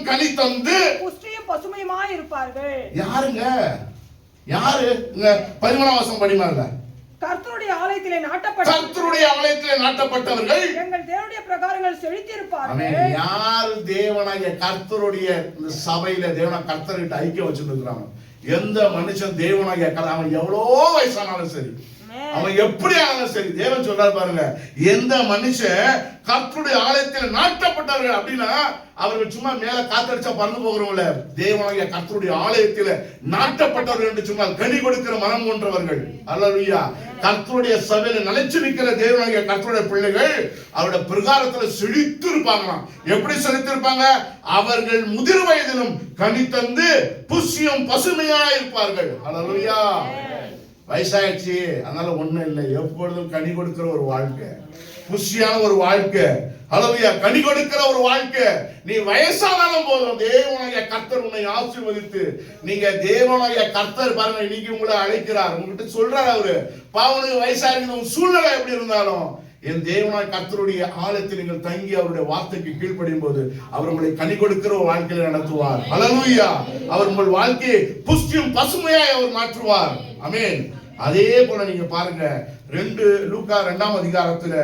கனி தந்து புஷ்டியும் பசுமையுமாய் இருப்பார்கள். யாருங்க? யாரு? 13ஆம் வசனம் படிமாங்க. கர்த்தருடைய ஆலயத்திலே நாட்டப்பட்டவர்கள் எங்கள் தேவனுடைய பிரகாரங்கள் செழித்திருப்பார்கள். ஆமென். யார் தேவனாகிய கர்த்தருடைய சபையில கர்த்தர்கிட்ட ஐக்கியம் வச்சிருக்கிறாங்க. எந்த மனுஷன் தேவனாகிய அவன் எவ்வளோ வயசானாலும் சரி, அவன் எப்படி ஆனாலும் சரி, தேவன் சொல்றாரு பாருங்க, எந்த மனுஷன் கர்த்தருடைய ஆலயத்தில் நாட்டப்பட்டவர்கள் அப்படின்னா அவர்கள் சும்மா மேல காத்தடிச்சா பறந்து போகிறவங்கள, தேவனாகிய கர்த்தருடைய ஆலயத்தில் நாட்டப்பட்டவர்கள் என்று சொன்னால் கனி கொடுக்கிற மனம் போன்றவர்கள். அல்லேலூயா. கர்த்தருடைய சபையில நிலைச்சு நிற்கிற தேவனாகிய கர்த்தருடைய பிள்ளைகள் அவருடைய பிரகாரத்துல செழித்து இருப்பாங்களாம். எப்படி செழித்து இருப்பாங்க? அவர்கள் முதிர் வயதிலும் கனி தந்து புஷ்டியும் பசுமையா இருப்பார்கள். அல்லேலூயா. வயசாயிடுச்சு அதனால ஒண்ணும் இல்லை, எப்பொழுதும் கனி கொடுக்கிற ஒரு வாழ்க்கை, புஷ்டியான ஒரு வாழ்க்கை. ஹல்லேலூயா. கனி கொடுக்கிற ஒரு வாழ்க்கை. நீ வயசானாலும் போதும் தேவனாகிய கர்த்தர் உன்னை ஆசீர்வதித்து, நீங்க தேவனாகிய கர்த்தர் பாருங்க இன்னைக்கு உங்களை அழைக்கிறார். உங்ககிட்ட சொல்றாரு அவரு, பாவனுக்கு வயசாயிருக்கிற உன் சூழ்நிலை எப்படி இருந்தாலும் என் தேவனாகிய கர்த்தருடைய ஆலயத்தில் நீங்கள் தங்கி அவருடைய வார்த்தைக்கு கீழ்ப்படியும் போது அவர் உங்களை கனி கொடுக்கிற ஒரு வாழ்க்கையில நடத்துவார். ஹல்லேலூயா. அவர் உங்கள் வாழ்க்கையை புஷ்டியும் பசுமையாய் அவர் மாற்றுவார். ஆமென். அதே போல நீங்க பாருங்க, லூக்கா 2ஆம் அதிகாரத்துல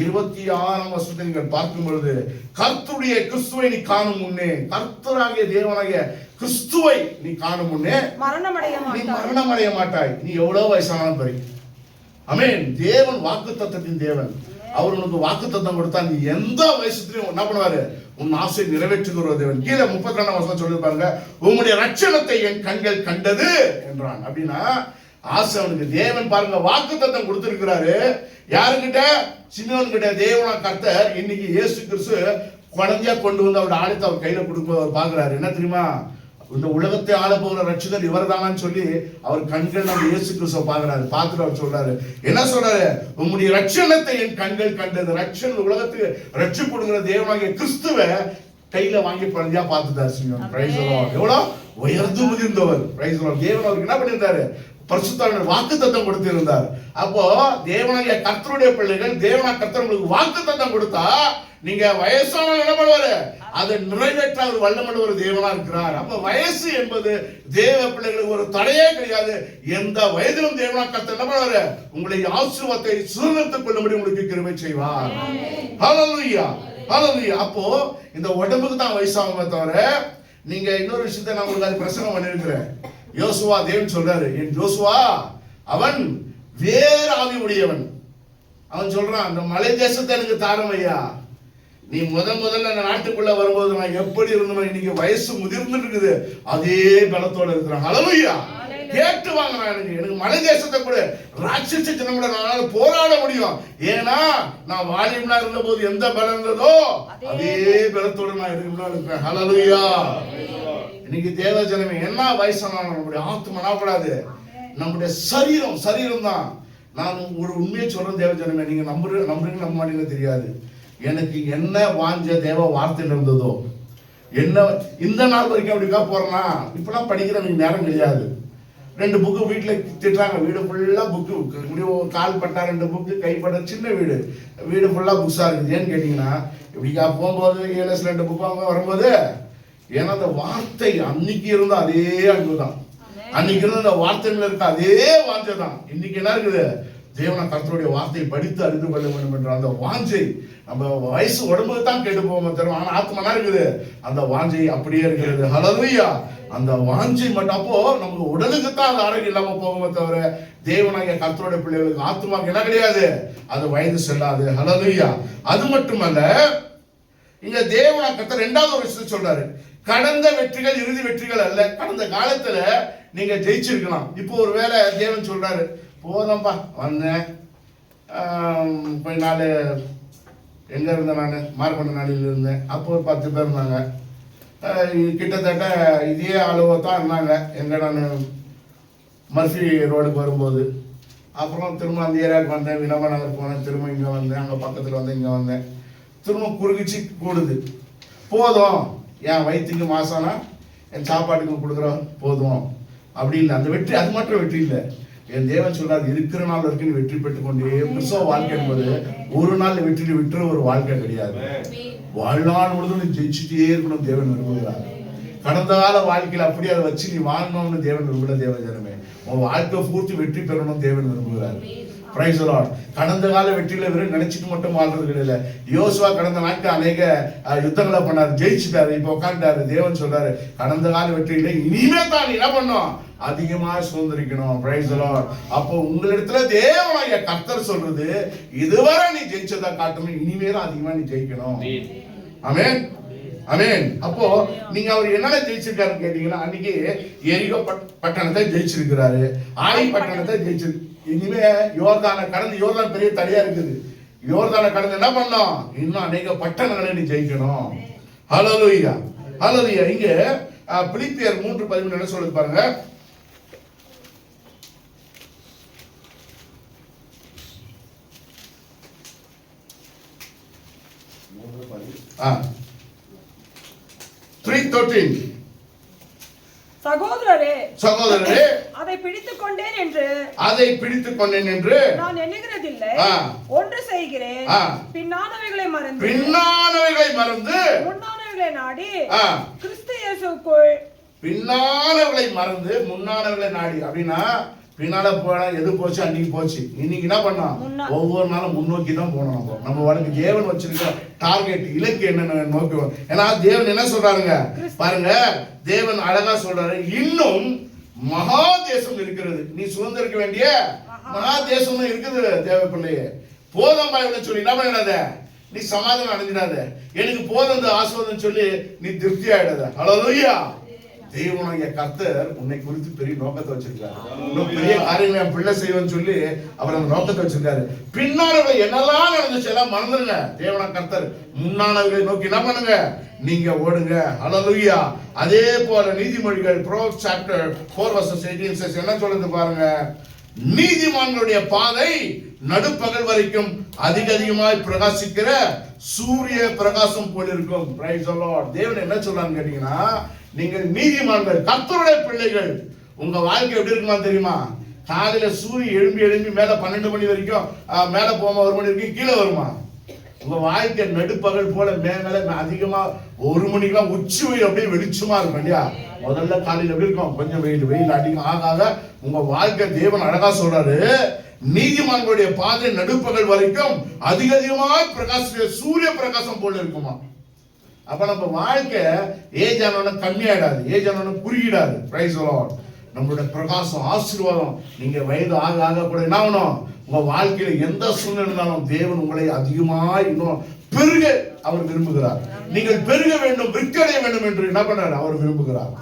26ஆம் வசனத்தை நீங்கள் பார்க்கும் பொழுது, கர்த்தருடைய கிறிஸ்துவை நீ காணும் முன்னே, கர்த்தராகிய தேவனாகிய கிறிஸ்துவை நீ காணும் முன்னே மரணம் அடைய மாட்டாய். நீ எவ்வளவு வயசானாலும் பாரு. ஆமென். தேவன் வாக்குத்தத்தத்தின் தேவன். அவர் உனக்கு வாக்குத்தத்தம் கொடுத்தா நீ எந்த வயசுலயும் என்ன பண்ணுவாரு? உன் ஆசை நிறைவேற்றுகிற தேவன். கீழே 32ஆம் வசனம் சொல்லி பாருங்க, உம்முடைய ரட்சணத்தை என் கண்கள் கண்டது என்றான். அப்படின்னா ஆசை அவனுக்கு. தேவன் பாருங்க வாக்குத்தத்தம் கொடுத்திருக்கிறாரு. யாருக்கிட்ட? சிமியோன் கிட்ட. தேவனா கர்த்தர் இன்னைக்கு இயேசு கிறிஸ்து குழந்தையா கொண்டு வந்து அவருடைய ஆலயத்தை அவர் கையில கொடுக்கும்போது அவர் பாக்குறாரு. என்ன தெரியுமா? இந்த உலகத்தை ஆள போகிற ரட்சகர் இவர் தானான்னு சொல்லி அவர் கண்கள் நம்ம இயேசு கிறிஸ்துவை பாக்குறாரு. பார்த்துட்டு அவர் சொல்றாரு, என்ன சொல்றாரு? உம்முடைய ரட்சணத்தை என் கண்கள் கண்டது. ரட்சன் உலகத்துக்கு ரட்சிப்பு கொடுக்கிற தேவனாகிய கிறிஸ்துவை கையில வாங்கி குழந்தையா பார்த்துட்டாரு சிமியோன். Price the Lord. எவ்வளவு உயர்ந்து முதிர்ந்தவர். Price the Lord. தேவன் அவருக்கு என்ன பண்ணியிருந்தாரு? பரிசுத்தாவின் வாக்குத்தத்தம் கொடுத்திருந்தார். அப்போ தேவனாகிய கர்த்தருடைய பிள்ளைகள், தேவனா கர்த்தர் உங்களுக்கு வாக்குத்தத்தம் கொடுத்தா நீங்க வயசான என்ன பண்ணுவாரு? அதை நிறைவேற்ற அவர் வல்லமையுள்ள ஒரு தேவனா இருக்கிறார். அப்ப வயசு என்பது தேவ பிள்ளைகளுக்கு ஒரு தடையே கிடையாது. எந்த வயதிலும் தேவனா கர்த்தர் என்ன பண்ணுவாரு? உங்களை ஆசீர்வாதத்தை சுதந்திரத்துக் கொள்ளும்படி உங்களுக்கு கிருபை செய்வார். ஹல்லேலூயா. ஹல்லேலூயா. அப்போ இந்த உடம்புக்கு தான் வயசாகுமே தவிர, நீங்க இன்னொரு விஷயத்தை நான் உங்களுக்கு பிரசங்கம் பண்ணிருக்கிறேன். யோசுவா தேவன் சொல்றாரு, என் யோசுவா அவன் வேறு ஆவி உடையவன். அவன் சொல்றான், அந்த மலை தேசத்தை எனக்கு தாரும் ஐயா. நீ முதல்ல நாட்டுக்குள்ள வரும்போது நான் எப்படி இருந்தோம், இன்னைக்கு வயசு முதிர்ந்து இருக்குது, அதே பலத்தோட இருக்கிறான். ஹல்லேலூயா. கேட்டு வாங்கினான். எனக்கு மலை தேசத்தை கூட ராட்சச ஜனம் கூட நான் போராட முடியும். ஏன்னா நான் வாலிபனா இருந்த போது எந்த பலம் இருந்ததோ அதே பலத்தோட நான் இருக்கிறேன். ஹல்லேலூயா. இன்னைக்கு தேவ ஜனமே என்ன வயசானாலும் நம்முடைய ஆத்மா நாப்படாது, நம்முடைய சரீரம் தான். நான் ஒரு உண்மையை சொல்றேன் தேவ ஜனமே, நீங்க நம்புறீங்க நம்ப மாட்டீங்கன்னு தெரியாது. எனக்கு என்ன வாஞ்ச தேவ வார்த்தையில் இருந்ததோ, என்ன இந்த நாள் வரைக்கும் அப்படிக்கா போறேன்னா, இப்பெல்லாம் படிக்கிற எனக்கு நேரம் கிடையாது. 2 புக்கு வீட்டில் திட்டுறாங்க, வீடு ஃபுல்லா புக்கு, கால் பட்டா 2 புக்கு, கைப்பட்ட சின்ன வீடு ஃபுல்லா புக்ஸா இருக்குது. ஏன்னு கேட்டீங்கன்னா, இப்படிக்கா போகும்போது ஏஎல்எஸ் 2 புக்கு அவங்க வரும்போது, ஏன்னா அந்த வார்த்தை அன்னைக்கு இருந்த அதே அன்பு தான், அன்னைக்கு இருந்த அந்த வார்த்தைகள் இருக்க அதே வார்த்தை தான் இன்னைக்கு என்ன இருக்குது? தேவனா கர்த்தருடைய வார்த்தையை படித்து அறிந்து கொள்ள வேண்டும் என்ற அந்த வாஞ்சை, நம்ம வயசு உடம்புக்கு தான் கேட்டு போவோம் தரும், ஆனா ஆத்மனா இருக்குது, அந்த வாஞ்சை அப்படியே இருக்கிறது. ஹல்லேலூயா. அந்த வாஞ்சை மட்டும், அப்போ நமக்கு உடலுக்கு தான் அந்த ஆரோக்கியம் இல்லாம போகுமே தவிர தேவனாகிய கர்த்தருடைய பிள்ளைகளுக்கு ஆத்மாக்கு என்ன கிடையாது, அது வயது செல்லாது. ஹல்லேலூயா. அது மட்டுமல்ல, இங்க தேவனா கர்த்தர் இரண்டாவது ஒரு விஷயம் சொல்றாரு. கடந்த வெற்றிகள் இறுதி வெற்றிகள் அல்ல. கடந்த காலத்துல நீங்க ஜெயிச்சிருக்கலாம். இப்போ ஒரு வேளை தேவன் சொல்றாரு, போதம்பா வந்தேன், கொஞ்ச நாள் எங்க இருந்தேன், நான் மார்க்கொண்ட நாளில் இருந்தேன். அப்போ ஒரு 10 பேர் இருந்தாங்க. கிட்டத்தட்ட இதே அளவு தான் இருந்தாங்க எங்க நான் மர்ஃபி ரோடுக்கு வரும்போது. அப்புறம் திரும்ப அந்த ஏரியாவுக்கு வந்தேன், வினோபா நகர் போனேன், திரும்ப இங்கே வந்தேன், அங்கே பக்கத்தில் வந்து இங்கே வந்தேன். திரும்ப குறுகிச்சு கூடுது. போதும், என் வயிற்றுக்கு மாசம்னா என் சாப்பாட்டுக்கு கொடுக்குறோம் போதும் அப்படி இல்லை. அந்த வெற்றி அது மட்டும் வெற்றி இல்லை. என் தேவன் சொல்றாரு, இருக்கிற நாள் வரைக்கும் வெற்றி பெற்றுக்கொண்டே. கிறிஸ்தவ வாழ்க்கை என்பது ஒரு நாள் வெற்றி விட்டுற ஒரு வாழ்க்கை கிடையாது. வாழ்நாள் முழுதும் ஜெயிச்சுட்டே இருக்கணும் தேவன் விரும்புகிறார். கடந்த கால வாழ்க்கையில் அப்படியே அதை வச்சு நீ வாழணும்னு தேவன் விரும்புகிற தேவ ஜனமே. உன் வாழ்க்கை பூர்த்தி வெற்றி பெறணும் தேவன் விரும்புகிறார். Price the Lord. கடந்த கால வெற்றியில வெறும் நினைச்சிட்டு மட்டும் வாழ்றது கிடையாது. யோசுவா கடந்த நாட்கள் அநேக யுத்தங்களை பண்ணாரு, ஜெயிச்சுட்டாரு, இப்ப உட்காந்துட்டாரு. தேவன் சொல்றாரு, கடந்த கால வெற்றியில இனிமே தான் என்ன பண்ணும், அதிகமா சுதந்திரிக்கணும். Price the Lord. அப்போ உங்களிடத்துல தேவனாகிய கர்த்தர் சொல்றது, இதுவரை நீ ஜெயிச்சதா காட்டணும், இனிமேலும் அதிகமா நீ ஜெயிக்கணும். ஆமென், ஆமென். அப்போ நீங்க அவர் என்ன ஜெயிச்சிருக்காருன்னு கேட்டீங்கன்னா, அன்னைக்கு எரிகோ பட்டணத்தை ஜெயிச்சிருக்கிறாரு, ஆயி பட்டணத்தை ஜெயிச்சிருக்கு. இனிமே யோர்தானை கடந்து, யோர்தான் பெரிய தடையா இருக்குது, யோர்தானை கடந்து என்ன பண்ணணும், இன்னும் அநேக பட்டணங்களை நீ ஜெயிக்கணும். ஹல்லேலூயா, ஹல்லேலூயா. இங்க பிலிப்பியர் 3:13 என்ன சொல்லுது பாருங்க. சகோதரரே, அதை பிடித்துக் கொண்டேன் என்று நான் எண்ணுகிறதில்லை, ஒன்று செய்கிறேன், பின்னானவைகளை மறந்து முன்னானவைகளை நாடி கிறிஸ்து இயேசுவுக்குள். பின்னானவைகளை மறந்து முன்னானவைகளை நாடி அப்படின்னா, பின்னால போனா எது போச்சு அன்னைக்கு போச்சு. இன்னைக்கு என்ன பண்ணோம், ஒவ்வொரு நாளும் முன்னோக்கி தான் போனோம். நம்ம வாழ்க்கை தேவன் வச்சிருக்க டார்கெட், இலக்கு என்னன்னு நோக்குவோம். ஏன்னா தேவன் என்ன சொல்றாருங்க பாருங்க, தேவன் அழகா சொல்றாரு, இன்னும் மகா தேசம் இருக்கிறது, நீ சுதந்திரிக்க வேண்டிய மகா தேசம் இருக்குது தேவ பிள்ளையே. போதும் பாய்னு சொல்லி என்ன பண்ணிடாத, நீ சமாதானம் அடைஞ்சிடாத, எனக்கு போதும் ஆசுவாதம் சொல்லி நீ திருப்தி ஆயிடாத. ஹல்லேலூயா. தேவனாகிய கர்த்தர் உன்னை குறித்து பெரிய நோக்கத்தை வச்சிருக்காரு. இன்னும் பெரிய காரியங்களை என் பிள்ளை செய்வேன்னு சொல்லி அவர் அந்த நோக்கத்தை வச்சிருக்காரு. பின்னானவை என்னெல்லாம் நடந்துச்சு எல்லாம் மறந்துடுங்க. தேவனா கர்த்தர் முன்னானவர்களை நோக்கி என்ன பண்ணுங்க, நீங்க ஓடுங்க. ஹல்லேலூயா. அதே போல நீதிமொழிகள் Proverbs chapter 4:18 என்ன சொல்லுது பாருங்க, நீதிமான்களுடைய பாதை நடுப்பகல் வரைக்கும் அதிகமாய் பிரகாசிக்கிற சூரிய பிரகாசம் போல இருக்கும். Price the Lord. தேவன் என்ன சொல்றான்னு கேட்டீங்கன்னா, நீங்கள் நீதிமான்கள், கர்த்தருடைய பிள்ளைகள், உங்க வாழ்க்கை எப்படி இருக்குமா தெரியுமா? காலையில சூரியன் எழும்பி மேல 12 மணி வரைக்கும் மேல போமா, 1 மணி வரைக்கும் கீழே வருமா? உங்க வாழ்க்கை நடுப்பகல் போல மேல அதிகமா 1 மணிக்கெல்லாம் உச்சி வெயில் அப்படியே வெளிச்சமா இருக்கும் இல்லையா? முதல்ல காலையில் எப்படி இருக்கும், கொஞ்சம் வெயில் அதிகம் ஆக உங்க வாழ்க்கை தேவன் அழகா சொல்றாரு, நீதிமான்களுடைய பாதை நடுப்பகல் வரைக்கும் அதிகமாய் பிரகாசிக்கிற சூரிய பிரகாசம் போல இருக்குமா. அப்ப நம்ம வாழ்க்கை ஏஜ் ஆனவன கம்மியாயிடாது, ஏஜ் ஆனவன குறுகிடாது. Praise the Lord. நம்மளுடைய பிரகாசம் ஆசீர்வாதம் நீங்க வயது ஆக கூட என்ன ஆகணும், உங்க வாழ்க்கையில எந்த சூழ்நிலை இருந்தாலும் தேவன் உங்களை அதிகமாய் இன்னும் பெருக அவர் விரும்புகிறார். நீங்கள் பெருக வேண்டும், விருத்தடைய வேண்டும் என்று என்ன பண்றாரு, அவர் விரும்புகிறார்.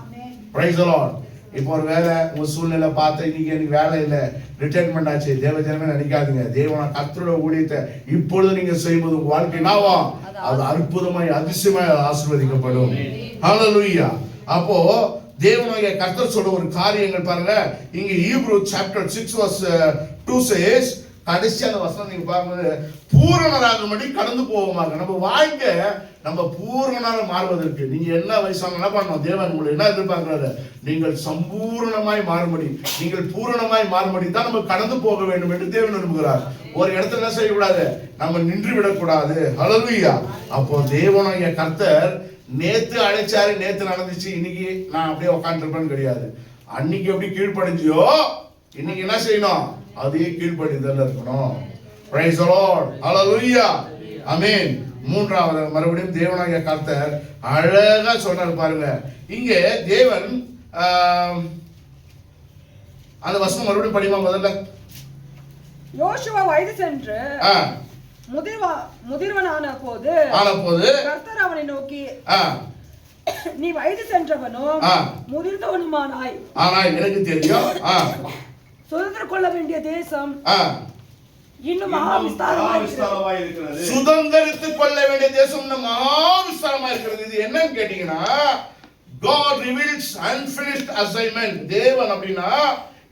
Price the Lord. இப்போ ஒரு வேலை உங்க சூழ்நிலை பார்த்து இன்னைக்கு எனக்கு வேலை இல்லை, ரிட்டையர்மெண்ட் ஆச்சு, தேவ ஜனமே நினைக்காதீங்க. தேவன கர்த்தருடைய ஊழியத்தை இப்பொழுது நீங்க செய்யும்போது உங்க வாழ்க்கை என்னவாம், அது அற்புதமாய் அதிசயமாய் ஆசீர்வதிக்கப்படும். ஹல்லேலூயா. அப்போ தேவனாகிய கர்த்தர் சொல்ற ஒரு காரியங்கள் பாருங்க. இங்க Hebrew chapter 6:2 says, கடைசியான வசனம் நீங்க பாருங்க, பூரணராகும்படி கடந்து போவோமாக. நம்ம வாழ்க்கை நம்ம பூரணமாக மாறுவதற்கு நீங்க என்ன வயசான என்ன பண்ணணும், தேவன் உங்களை என்ன எதிர்பார்க்கிறாரு, நீங்கள் சம்பூர்ணமாய் மாறும்படி, நீங்கள் பூரணமாய் மாறும்படி தான் நம்ம கடந்து போக வேண்டும் என்று தேவன் விரும்புகிறார். ஒரு இடத்துல என்ன செய்யக்கூடாது, நம்ம நின்று விடக்கூடாது. ஹல்லேலூயா. அப்போ தேவனாகிய கர்த்தர் நேத்து அழைச்சாரு, நேத்து நடந்துச்சு, இன்னைக்கு நான் அப்படியே உட்காந்துருப்பேன்னு கிடையாது. அன்னைக்கு எப்படி கீழ்ப்படைஞ்சியோ இன்னைக்கு என்ன செய்யணும்? அதே கீழ்ப்படிதல் இருக்கணும். Praise the Lord. ஹalleluya. ஆமென். மூன்றாவது மறுபடியும் தேவனாகிய கர்த்தர் அழகா சொன்னார் பாருங்க. இங்கே தேவன் அந்த வசனம் மறுபடியும் படிமா முதல்ல. யோசுவா வயது சென்று முதிர்வனான போது கர்த்தர் அவனை நோக்கி, நீ வயது சென்றவனும் முதிர்ந்தவனுமானாய். ஆனா எனக்கு தெரியும் சுதந்திரம் கொள்ள வேண்டிய தேசம் இன்னும் மகா விஸ்தாரமாய் இருக்கிறது. சுதந்திரத்துக் கொள்ள வேண்டிய தேசம் இன்னும் மகா விஸ்தாரமா இருக்கிறது. இது என்னன்னு கேட்டீங்கன்னா, God reveals unfinished assignment. தேவன் அப்படின்னா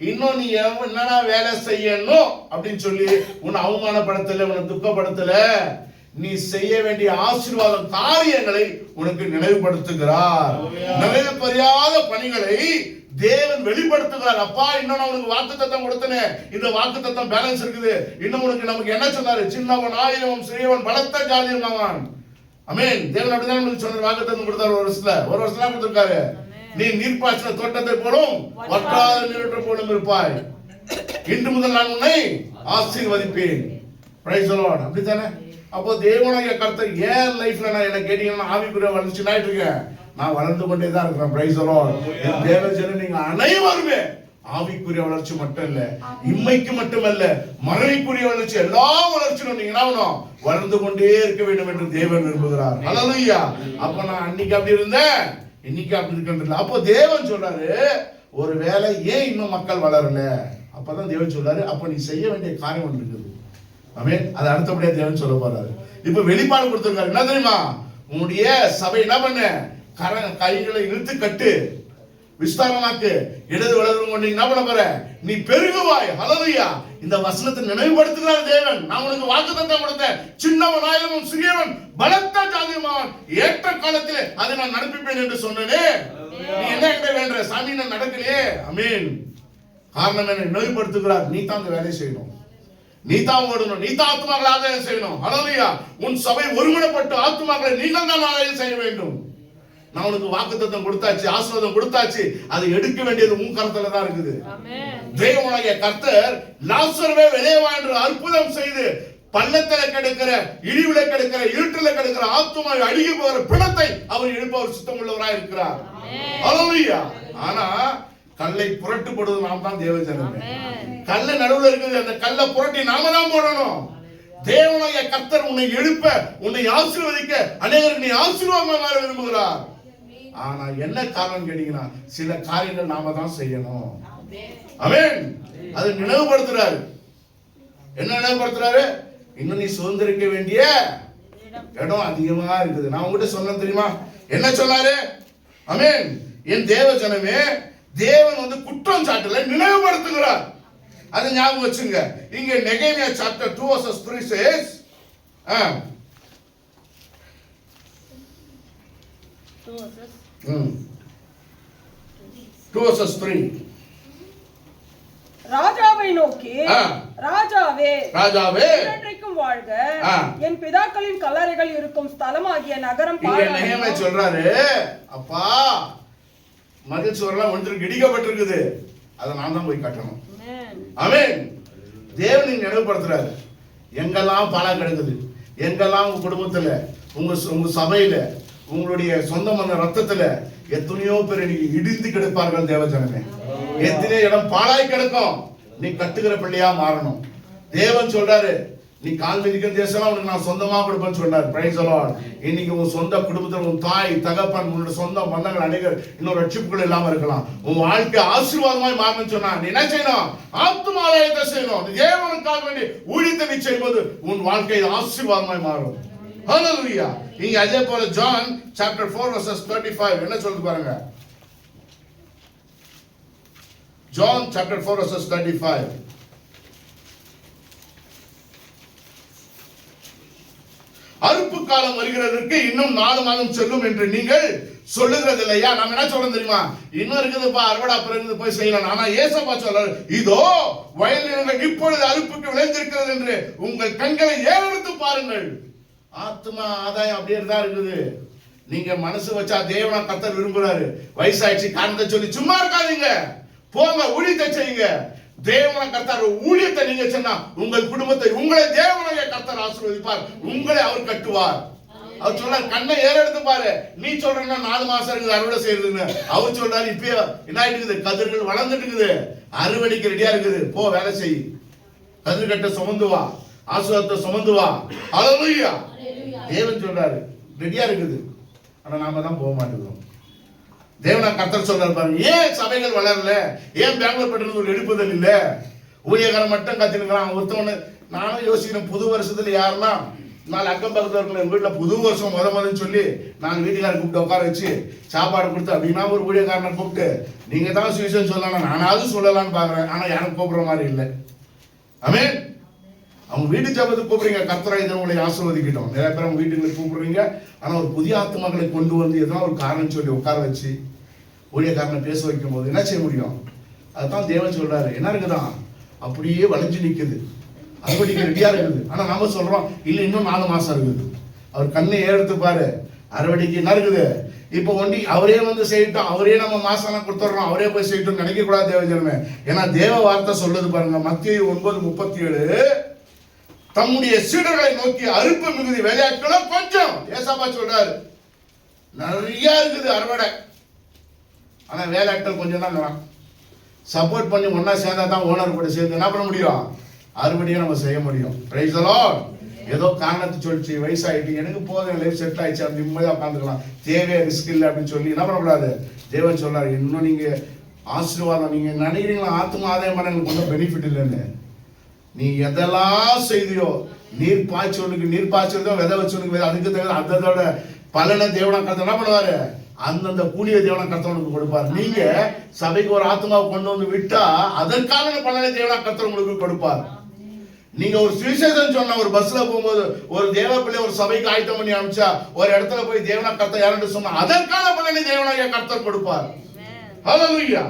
இன்னும் நீ என்னன்னா வேலை செய்யணும் அப்படின்னு சொல்லி உன்னை அவமானப்படுத்தல, உன்னை துக்கப்படுத்தல, நீ செய்ய வேண்டிய ஆசீர்வாத காரியங்களை உனக்கு நினைவுபடுத்துகிறார். நிறைவு பெரியாத பணிகளை தேவன் வெளிப்படுத்துகிறார். அப்பா, இன்னும் நான் உனக்கு வாக்குத்தத்தம் கொடுத்தனே, இந்த வாக்குத்தத்தம் பேலன்ஸ் இருக்குது. இன்னும் உனக்கு நமக்கு என்ன சொன்னாரு? சின்னவன் ஆயிரம் சிறியவன் பலத்த ஜாதியமாவான். ஆமென். தேவன் அப்படிதான் நமக்கு சொன்ன வாக்குத்தத்தம் கொடுத்தாரு. ஒரு வருஷத்துல கொடுத்திருக்காரு. நீ நீர்ப்பாய்ச்சல தோட்டத்தை போலும், வற்றாத நீரற்ற போலும் இருப்பாய். இன்று முதல் நான் உன்னை ஆசீர்வதிப்பேன். Price the Lord. அப்படித்தானே? அப்போ தேவனாகிய கர்த்தர் ஏன் லைஃப்ல நான் என்ன கேட்டீங்கன்னா ஆவிக்குரிய வளர்ச்சி ஆயிட்டு இருக்கேன். நான் வளர்ந்து கொண்டே தான் இருக்கிறேன். Price the Lord. தேவஜனமே, நீங்க அனைவருமே ஆவிக்குரிய வளர்ச்சி மட்டும் இல்ல, இம்மைக்கு மட்டுமல்ல, மறைக்குரிய வளர்ச்சி, எல்லா வளர்ச்சியும் நீங்க என்ன வளர்ந்து கொண்டே இருக்க வேண்டும் என்று தேவன் விரும்புகிறார். ஹல்லேலூயா. அப்ப நான் அன்னைக்கு அப்படி இருந்தேன், இன்னைக்கு அப்படி இருக்கின்றன. அப்போ தேவன் சொல்றாரு, ஒரு வேளை ஏன் இன்னும் மக்கள் வளரல? அப்பதான் தேவன் சொல்றாரு, அப்ப நீ செய்ய வேண்டிய காரியம் ஒன்று இருக்குது. ஆமென். அது அடுத்தபடியா தேவன் சொல்ல போறாரு. இப்ப வெளிப்பாடு கொடுத்திருக்காரு. என்ன தெரியுமா? உன்னுடைய சபை என்ன பண்ண? கைகளை இழுத்து கட்டு, விஸ்தாரமாக்கு, இடது வலது கொண்டு என்ன பண்ண போற? நீ பெருகுவாய். ஹல்லேலூயா. இந்த வசனத்தை நினைவுபடுத்துகிறார் தேவன். நான் உனக்கு வாக்குத்தத்தம் கொடுத்தேன், சின்னவன் ஆயிரமும் சிறியவன் பலத்த ஜாதியமாவான், ஏற்ற காலத்திலே அதை நான் நடப்பிப்பேன் என்று சொன்னேனே. நீ என்ன கிட்ட வேண்ட? சாமி, நான் நடக்கலையே. ஆமென். காரணம் என்ன? நினைவுபடுத்துகிறார். நீ தான் அந்த வேலையை செய்யணும், நீ தான் ஓடணும், நீ தான் ஆத்துமாக்களை ஆதாயம் செய்யணும். ஹல்லேலூயா. உன் சபை ஒருமனப்பட்டு ஆத்துமாக்களை நீங்கள் தான் ஆதாயம் செய்ய வேண்டும். நான் உனக்கு வாக்குத்தத்தம் கொடுத்தாச்சு, ஆசீர்வாதம் கொடுத்தாச்சு, அதை எடுக்க வேண்டியது உன் கரத்துல தான் இருக்குது. தேவனாகிய கர்த்தர் லாசருவே வெளியே வா என்று அற்புதம் செய்து பள்ளத்தில கிடக்கிற, இழிவுல கிடக்கிற, இருட்டுல கிடக்கிற ஆத்துமாவை அழுகி போகிற பிணத்தை அவர் எழுப்பவர் சுத்தம் உள்ளவராய் இருக்கிறார். ஹல்லேலூயா. ஆனா கல்லை புரட்டுப்படுவது நாம் தான் தேவஜனமே. கல்ல நடுவுல இருக்குது, அந்த கல்லை புரட்டி நாம தான் போடணும். தேவனாகிய கர்த்தர் உன்னை எழுப்ப, உன்னை ஆசீர்வதிக்க, அநேகருக்கு நீ ஆசீர்வாதமாக மாற விரும்புகிறார். ஆனா என்ன காரணம் கேட்டீங்கன்னா, சில காரியங்கள் நாம தான் செய்யணும். ஆமென். அது நினைவுபடுத்துறாரு. என்ன நினைவுபடுத்துறாரு? இன்னும் நீ சுதந்திரிக்க வேண்டிய இடம் அதிகமா இருக்குது. நான் உங்ககிட்ட சொன்னேன் தெரியுமா? என்ன சொன்னாரு? ஆமென். என் தேவ ஜனமே, தேவன் குற்றம் சாட்டல, நினைவுபடுத்துகிறார். அதை ஞாபகம் வச்சுங்க. இங்க நெகேமியா chapter 2 verses 3 says, 2 verses 3, ராஜாவை நோக்கி, ராஜாவே, ராஜாவே, என்றைக்கும் வாழ்க, என் பிதாக்களின் கல்லறைகள் இருக்கும் ஸ்தலமாகிய நகரம் பாழாக. இங்க நெகேமியா சொல்றாரு, அப்பா, மதில் சுவரெல்லாம் ஒன்றுக்கு இடிக்கப்பட்டிருக்குது, அதை நான் தான் போய் கட்டணும். ஆமென். தேவன் நினைவுபடுத்துறாரு. எங்கெல்லாம் பாழா கிடக்குது, எங்கெல்லாம் உங்க குடும்பத்துல, உங்க சபையில, உங்களுடைய சொந்த மந்த ரத்தத்துல எத்தனையோ பேர் இடிந்து கிடப்பார்கள் தேவஜனமே. எத்தனை இடம் பாழாய் கிடக்கும். நீ கட்டுகிற பிள்ளையா மாறணும். தேவன் சொல்றாரு, நீ கால் மிதிக்கிற தேசம் உனக்கு நான் சொந்தமா கொடுப்பேன்னு சொன்னார். Price the Lord. இன்னைக்கு உன் சொந்த குடும்பத்தில் உன் தாய் தகப்பன் உன்னோட சொந்த பந்தங்கள் அநேகர் இன்னொரு ரட்சிப்புகள் இல்லாம இருக்கலாம். உன் வாழ்க்கை ஆசீர்வாதமாய் மாறணும்னு சொன்னா நீ என்ன செய்யணும்? ஆத்துமாலயத்தை செய்யணும். தேவனுக்காக வேண்டி ஊழியத்தை நீ செய்யும்போது உன் வாழ்க்கை ஆசீர்வாதமாய் மாறும். ஹல்லேலூயா. இங்க அதே போல ஜான் chapter 4 verses 35 என்ன சொல்லுது பாருங்க. John chapter 4 verses 35. அறுப்பு காலம் வருகிறதற்கு இன்னும் 4 மாதம் செல்லும் என்று நீங்கள் சொல்லுகிறது இல்லையா? நாம என்ன சொல்றோம் தெரியுமா? இன்னும் இருக்குதுப்பா, அறுவடை பிறகு போய் செய்யலாம். ஆனா ஏசப்பா சொல்றாரு, இதோ வயலில் இப்பொழுது அறுப்புக்கு விளைந்திருக்கிறது என்று உங்கள் கண்களை ஏறெடுத்து பாருங்கள். ஆத்மா ஆதாயம் அப்படியே தான் இருக்குது. நீங்க மனசு வச்சா தேவனா கர்த்தர் விரும்புறாரு. வயசாயிடுச்சு காரணத்தை சொல்லி சும்மா இருக்காதீங்க, போங்க ஊழியத்தை செய்யுங்க. தேவனாகிய கர்த்தர் ஊழியத்தை நீங்க சொன்னா உங்கள் குடும்பத்தை உங்களை தேவனாகிய கர்த்தர் ஆசீர்வதிப்பார், உங்களை அவர் கட்டுவார். அவர் சொல்றாரு கண்ணை ஏறெடுத்து பாரு, நீ சொல்றா 4 மாசம் இருக்குது அறுவடை செய்யறதுன்னு. அவர் சொல்றாரு இப்பயே என்ன ஆயிட்டு இருக்குது, கதிர்கள் வளர்ந்துட்டு இருக்குது, அறுவடைக்கு ரெடியா இருக்குது, போ வேலை செய், கதிர் கட்ட சுமந்து வா, ஆசீர்வாதத்தை சுமந்து வா. ஹல்லேலூயா. தேவன் சொல்றாரு ரெடியா இருக்குது, ஆனா நாம தான் போக மாட்டேங்கிறோம். தேவனாகிய கர்த்தர் சொல்றாரு பாருங்க, ஏன் சபைகள் வளரல, ஏன் பெங்களூர் பட்டணத்துல ஒரு எழுப்புதல் இல்ல, ஊழியக்காரன் மட்டும் கத்திருக்கிறான். ஒருத்தவனு நானும் யோசிக்கிறேன், புது வருஷத்துல யாருன்னா 4 அக்கம் பக்கத்துல இருக்கிற எங்க வீட்டுல புது வருஷம் முதல்னு சொல்லி 4 வீட்டுக்காரர் கூப்பிட்டு உட்கார வச்சு சாப்பாடு கொடுத்து அப்படின்னா ஒரு ஊழியக்காரனை கூப்பிட்டு நீங்க தான் சுவிசேஷம் சொல்லலாம், நானாவது சொல்லலாம்னு பாக்குறேன், ஆனா யாரும் கூப்பிடுற மாதிரி இல்லை. ஆமென். அவங்க வீட்டு ஜபத்துக்கு கூப்பிடுறீங்க, கர்த்தரா இதை உங்களை ஆசீர்வதிக்கட்டும். நிறைய பேர் அவங்க வீட்டுக்கு கூப்பிடுறீங்க, ஆனா ஒரு புதிய ஆத்மாக்களை கொண்டு வந்து எதனா ஒரு காரணம் சொல்லி உட்கார வச்சு ஊழியக்காரனை பேச வைக்கும் போது என்ன செய்ய முடியும்? அதுதான் தேவன் சொல்றாரு, என்ன இருக்குதான் அப்படியே வளைஞ்சு நிக்குது, அறுவடைக்கு ரெடியா இருக்குது. ஆனா நாம சொல்றோம் இல்ல இன்னும் 4 மாசம் இருக்குது. அவர் கண்ணை ஏறெடுத்து பாரு, அறுவடைக்கு என்ன இருக்குது. இப்ப ஒண்டி அவரே வந்து செய்யட்டும், அவரே நம்ம மாசம் கொடுத்துறோம், அவரே போய் செய்யட்டும் நினைக்க கூடாது தேவஜனமே. ஏன்னா தேவ வார்த்தை சொல்லுது பாருங்க, மத்தேயு 9:37 தம்முடைய சீடர்களை நோக்கி அறுப்பு மிகுதி வேலையாட்களும் கொஞ்சம். ஏசாப்பா சொல்றாரு நிறைய இருக்குது அறுவடை, ஆனா வேலையாட்கள் கொஞ்சம் தான். சப்போர்ட் பண்ணி ஒன்னா சேர்ந்தா தான் ஓனர் கூட சேர்ந்து என்ன பண்ண முடியும், அறுவடையை நம்ம செய்ய முடியும். Praise the Lord. ஏதோ காரணத்தை சொல்லிச்சு வயசாயிட்டு எனக்கு போதும் லைஃப் செட் ஆயிடுச்சு அப்படி நிம்மதியா உட்காந்துக்கலாம், தேவையா ரிஸ்க் இல்லை அப்படின்னு சொல்லி என்ன பண்ணக்கூடாது. தேவன் சொல்றாரு இன்னும் நீங்க ஆசீர்வாதம், நீங்க நினைக்கிறீங்களா ஆத்மா ஆதாயம் பண்ண எனக்கு ஒன்றும் பெனிஃபிட் இல்லைன்னு. நீ எதெல்லாம் செய்தியோ நீர் பாய்ச்சலுக்கு நீர் பாய்ச்சல் விதை வச்சவனுக்கு அதுக்கு தவிர அதோட பலனை தேவனாகிய கர்த்தர் என்ன பண்ணுவாரு, அந்தந்த கூலிய தேவனாகிய கர்த்தர் கொடுப்பார். நீங்க சபைக்கு ஒரு ஆத்மாவை கொண்டு வந்து விட்டா அதற்கான பலனை தேவனாகிய கர்த்தர் உங்களுக்கு கொடுப்பார். நீங்க ஒரு சுவிசேஷம் சொன்ன ஒரு பஸ்ல போகும்போது ஒரு தேவ பிள்ளை ஒரு சபைக்கு ஆயத்தம் பண்ணி அனுப்பிச்சா ஒரு இடத்துல போய் தேவனாகிய கர்த்தர் யாருன்னு சொன்னா அதற்கான பலனை தேவனாகிய கர்த்தர் கொடுப்பார். ஹல்லேலூயா.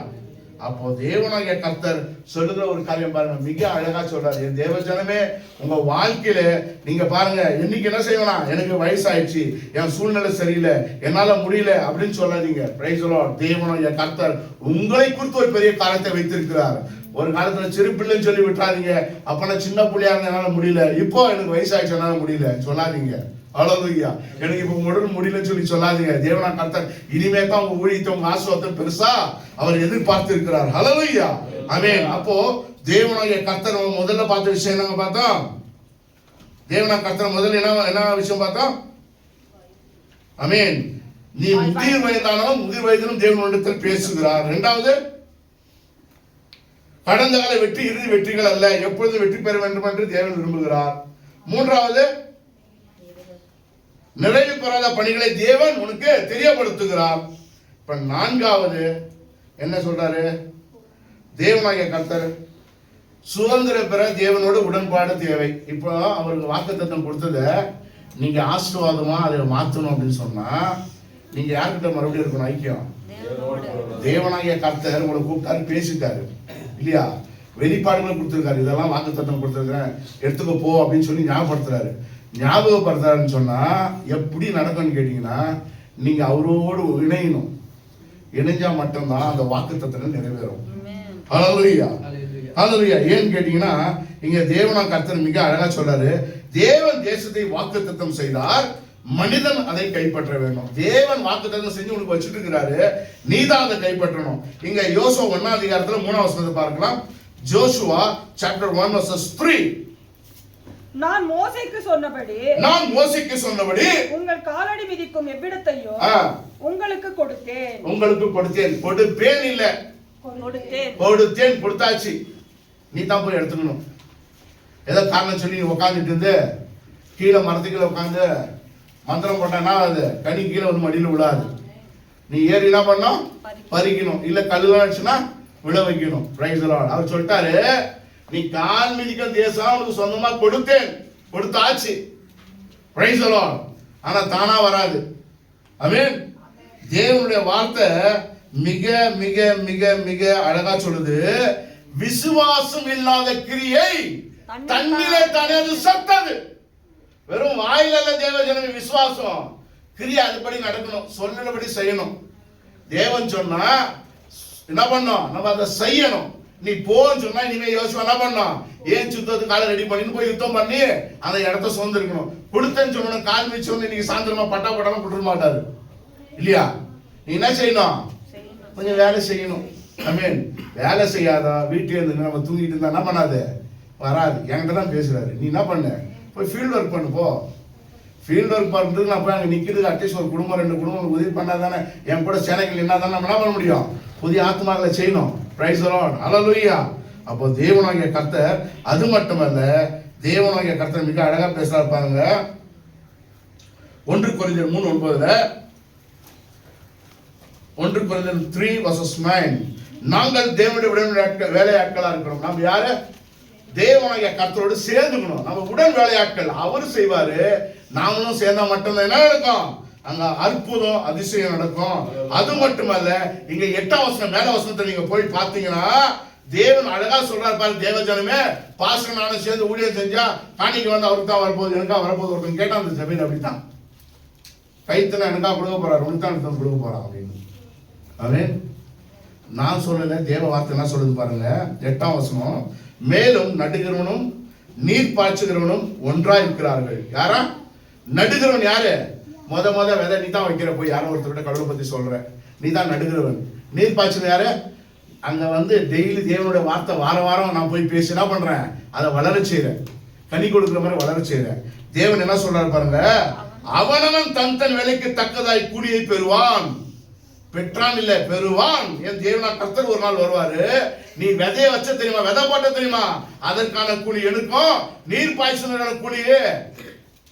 அப்போ தேவனாகிய கர்த்தர் சொல்லுற ஒரு காரியம் பாருங்க, மிக அழகா சொல்றாரு. என் தேவஜனமே உங்க வாழ்க்கையில நீங்க பாருங்க, இன்னைக்கு என்ன செய்யணும், எனக்கு வயசாயிடுச்சு, என் சூழ்நிலை சரியில்லை, என்னால முடியல அப்படின்னு சொல்லாதீங்க. Price the Lord. தேவனாகிய கர்த்தர் உங்களை குறித்து ஒரு பெரிய காரியத்தை வைத்திருக்கிறார். ஒரு காலத்துல சிறு பிள்ளைன்னு சொல்லி விட்டுறாதீங்க, அப்ப நான் சின்ன பிள்ளையா இருந்த என்னால முடியல, இப்போ எனக்கு வயசாயிடுச்சு என்னால முடியல சொல்லாதீங்க. ஹல்லேலூயா. எனக்கு இப்ப உடல் முடியலன்னு சொல்லி சொல்லாதீங்க. தேவனாகிய கர்த்தர் இனிமே தான் உங்க ஊழியத்தை உங்க ஆசீர்வாதத்தை பெருசா அவர் எதிர்பார்த்து இருக்கிறார். ஹல்லேலூயா. ஆமென். அப்போ தேவனாகிய கர்த்தர் முதல்ல பார்த்த விஷயம் என்னங்க பார்த்தோம், தேவனாகிய கர்த்தர் முதல்ல என்ன விஷயம் பார்த்தோம். ஆமென். நீ முதிர் வயதானாலும் முதிர் வயதிலும் தேவனிடத்தில் பேசுகிறார். இரண்டாவது, கடந்த கால வெற்றி இறுதி வெற்றிகள் அல்ல, எப்பொழுது வெற்றி பெற வேண்டும் என்று தேவன் விரும்புகிறார். மூன்றாவது, நிறைவு பெறாத பணிகளை தேவன் உனக்கு தெரியப்படுத்துகிறார். இப்ப நான்காவது என்ன சொல்றாரு, தேவனாகிய கர்த்தர் சுதந்திர பெற தேவனோட உடன்பாடு தேவை. இப்போ அவருக்கு வாக்குத்தத்தம் கொடுத்தத நீங்க ஆசீர்வாதமா அதை மாத்தணும் அப்படின்னு சொன்னா நீங்க யார்கிட்ட மறுபடியும் இருக்கணும், ஐக்கியம். தேவனாகிய கர்த்தர் உங்களை கூப்பிட்டாரு, பேசிட்டாரு இல்லையா, வெளிப்பாடுகளை கொடுத்திருக்காரு, இதெல்லாம் வாக்குத்தத்தம் கொடுத்திருக்கிறேன் எடுத்துக்க போ அப்படின்னு சொல்லி ஞாபகப்படுத்துறாரு. ஞாபகப்படுத்துறாருன்னு சொன்னா எப்படி நடக்கும்னு கேட்டீங்கன்னா நீங்க அவரோடு இணையணும், இணைஞ்சா மட்டும்தான் அந்த வாக்குத்தத்தம் நிறைவேறும். ஹல்லேலூயா. ஹல்லேலூயா. ஏன்னு கேட்டீங்கன்னா இங்க தேவனாகிய கர்த்தர் மிக அழகா சொல்றாரு, தேவன் தேசத்தை வாக்குத்தத்தம் செய்தார், மனிதன் அதை கைப்பற்ற வேண்டும். தேவன் வாக்குத்தத்தம் செஞ்சு உனக்கு வச்சுட்டு இருக்கிறாரு, நீதான் அதை கைப்பற்றணும். இங்க யோசுவா 1ஆம் அதிகாரத்துல 3ஆம் வசனத்தை பார்க்கலாம். Joshua chapter 1 verses 3. நான் மோசேக்கு சொன்னபடி உங்கள் காலடி மிதிக்கும் எவ்விடத்தையும் உங்களுக்கு கொடுத்தேன். கொடுப்பேன் இல்ல, கொடுத்தாச்சு. நீ தான் போய் எடுத்துக்கணும். ஏதோ காரணம் சொல்லி நீ உட்காந்துட்டு இருந்து கீழே மரத்துக்குள்ள உட்காந்து மந்திரம் போட்டானா அது கனி கீழே வந்து மடியில் விடாது. நீ ஏறி என்ன பண்ணணும், பறிக்கணும். இல்ல கல்லுனா விழ வைக்கணும். Price the Lord. அவர் சொல்லிட்டாரு, நீ கால் மிதிக்கும் தேசம் உனக்கு சொந்தமா கொடுத்தாச்சு. Price the Lord. ஆனா தானா வராது. ஆமென். தேவனுடைய வார்த்தை மிக மிக மிக மிக அழகா சொல்லுது, விசுவாசம் இல்லாத கிரியை தண்ணீரே தானே அது சத்தது. வெறும் வாயில அல்ல தேவஜனமே விசுவாசம், கிரியை அதுபடி நடக்கணும், சொன்னபடி செய்யணும். தேவன் சொன்னா என்ன பண்ணணும், நம்ம அதை செய்யணும். நீ போன்னு சொன்னா இனிமே யோசிச்சு என்ன பண்ணணும், ஏன் சுத்தத்துக்கு காலை ரெடி பண்ணின்னு போய் யுத்தம் பண்ணி அந்த இடத்த சுதந்திரிக்கணும். கொடுத்தேன்னு சொன்ன கால் மிச்சம் இன்னைக்கு சாயந்தரமா பட்டா பட்டாலும் கொடுக்க மாட்டாரு இல்லையா? நீ என்ன செய்யணும், கொஞ்சம் வேலை செய்யணும். ஆமென். வேலை செய்யாதா வீட்டிலே இருந்து நம்ம தூங்கிட்டு இருந்தா என்ன பண்ணாது, வராது. என்கிட்ட தான் பேசுறாரு, நீ என்ன பண்ண, போய் ஃபீல்டு ஒர்க் பண்ணு போ. ஃபீல்டு ஒர்க் பண்ணுறதுக்கு நான் போய் அங்கே நிற்கிறது அட்லீஸ்ட் ஒரு குடும்பம் 2 குடும்பம் உதவி பண்ணா தானே, என் கூட சேனைகள் என்ன தானே நம்ம என்ன பண்ண முடியும், புதிய ஆத்மாக்களை செய்யணும். பிரைஸ் தி லார்ட், ஹல்லேலூயா. அப்போ தேவனாகிய கர்த்தர், அது மட்டுமல்ல தேவனாகிய கர்த்தர் மிக அழகா பேசுறாரு பாருங்க. 1 கொரிந்தியர் 3:9, 1 கொரிந்தியர் 3:9, நாங்கள் தேவனுடைய உடன் வேலையாட்களா இருக்கிறோம். நம்ம யாரு, தேவனாகிய கர்த்தரோடு சேர்ந்துக்கணும். நம்ம உடன் வேலையாட்கள். அவரு செய்வாரு, நாமளும் சேர்ந்தா மட்டும்தான் என்ன நடக்கும், அங்க அற்புதம் அதிசயம் நடக்கும். அது மட்டுமல்ல, இங்க 8ஆம் வசனம் மேல வசனத்தை நீங்க போய் பார்த்தீங்கன்னா தேவன் அழகா சொல்றாரு பாரு, தேவ ஜனமே பாஸ்டர் நானும் சேர்ந்து ஊழியம் செஞ்சா காணிக்கு வந்து அவருக்கு தான் வரப்போகுது, எனக்கா வரப்போகுது. ஒருத்தன் கேட்டா அந்த சபையில் அப்படித்தான், கைத்தனை எனக்கா கொடுக்க போறாரு, உனக்கு தான் கொடுக்க போறான் அப்படின்னு. ஆமென். நான் சொல்லல, தேவ வார்த்தை என்ன சொல்லுது பாருங்க. 8ஆம் வசனம், மேலும் நடுகிறவனும் நீர் பாய்ச்சுகிறவனும் ஒன்றா இருக்கிறார்கள். யாரா நடுகிறவன்? யாரு? முத விதை நீ தான் வைக்கிற. போய் யாரோ ஒருத்தர்கிட்ட கடவுளை பத்தி சொல்ற, நீ தான் நடுகிறவன். நீர் பாய்ச்சுன யாரு? அங்க வந்து டெய்லி தேவனுடைய வார்த்தை வாரம் நான் போய் பேசி என்ன பண்றேன், அதை வளர செய்யறேன், கனி கொடுக்குற மாதிரி வளர செய்யறேன். தேவன் என்ன சொல்றாரு பாருங்க, அவனவன் தன் வேலைக்கு தக்கதாய் கூலியை பெறுவான். பெற்றான் இல்ல, பெறுவான். என் தேவனா கர்த்தர் ஒரு நாள் வருவாரு, நீ விதைய வச்ச தெரியுமா, விதை போட்ட தெரியுமா, அதற்கான கூலி எனக்கும், நீர் பாய்ச்சின கூலியே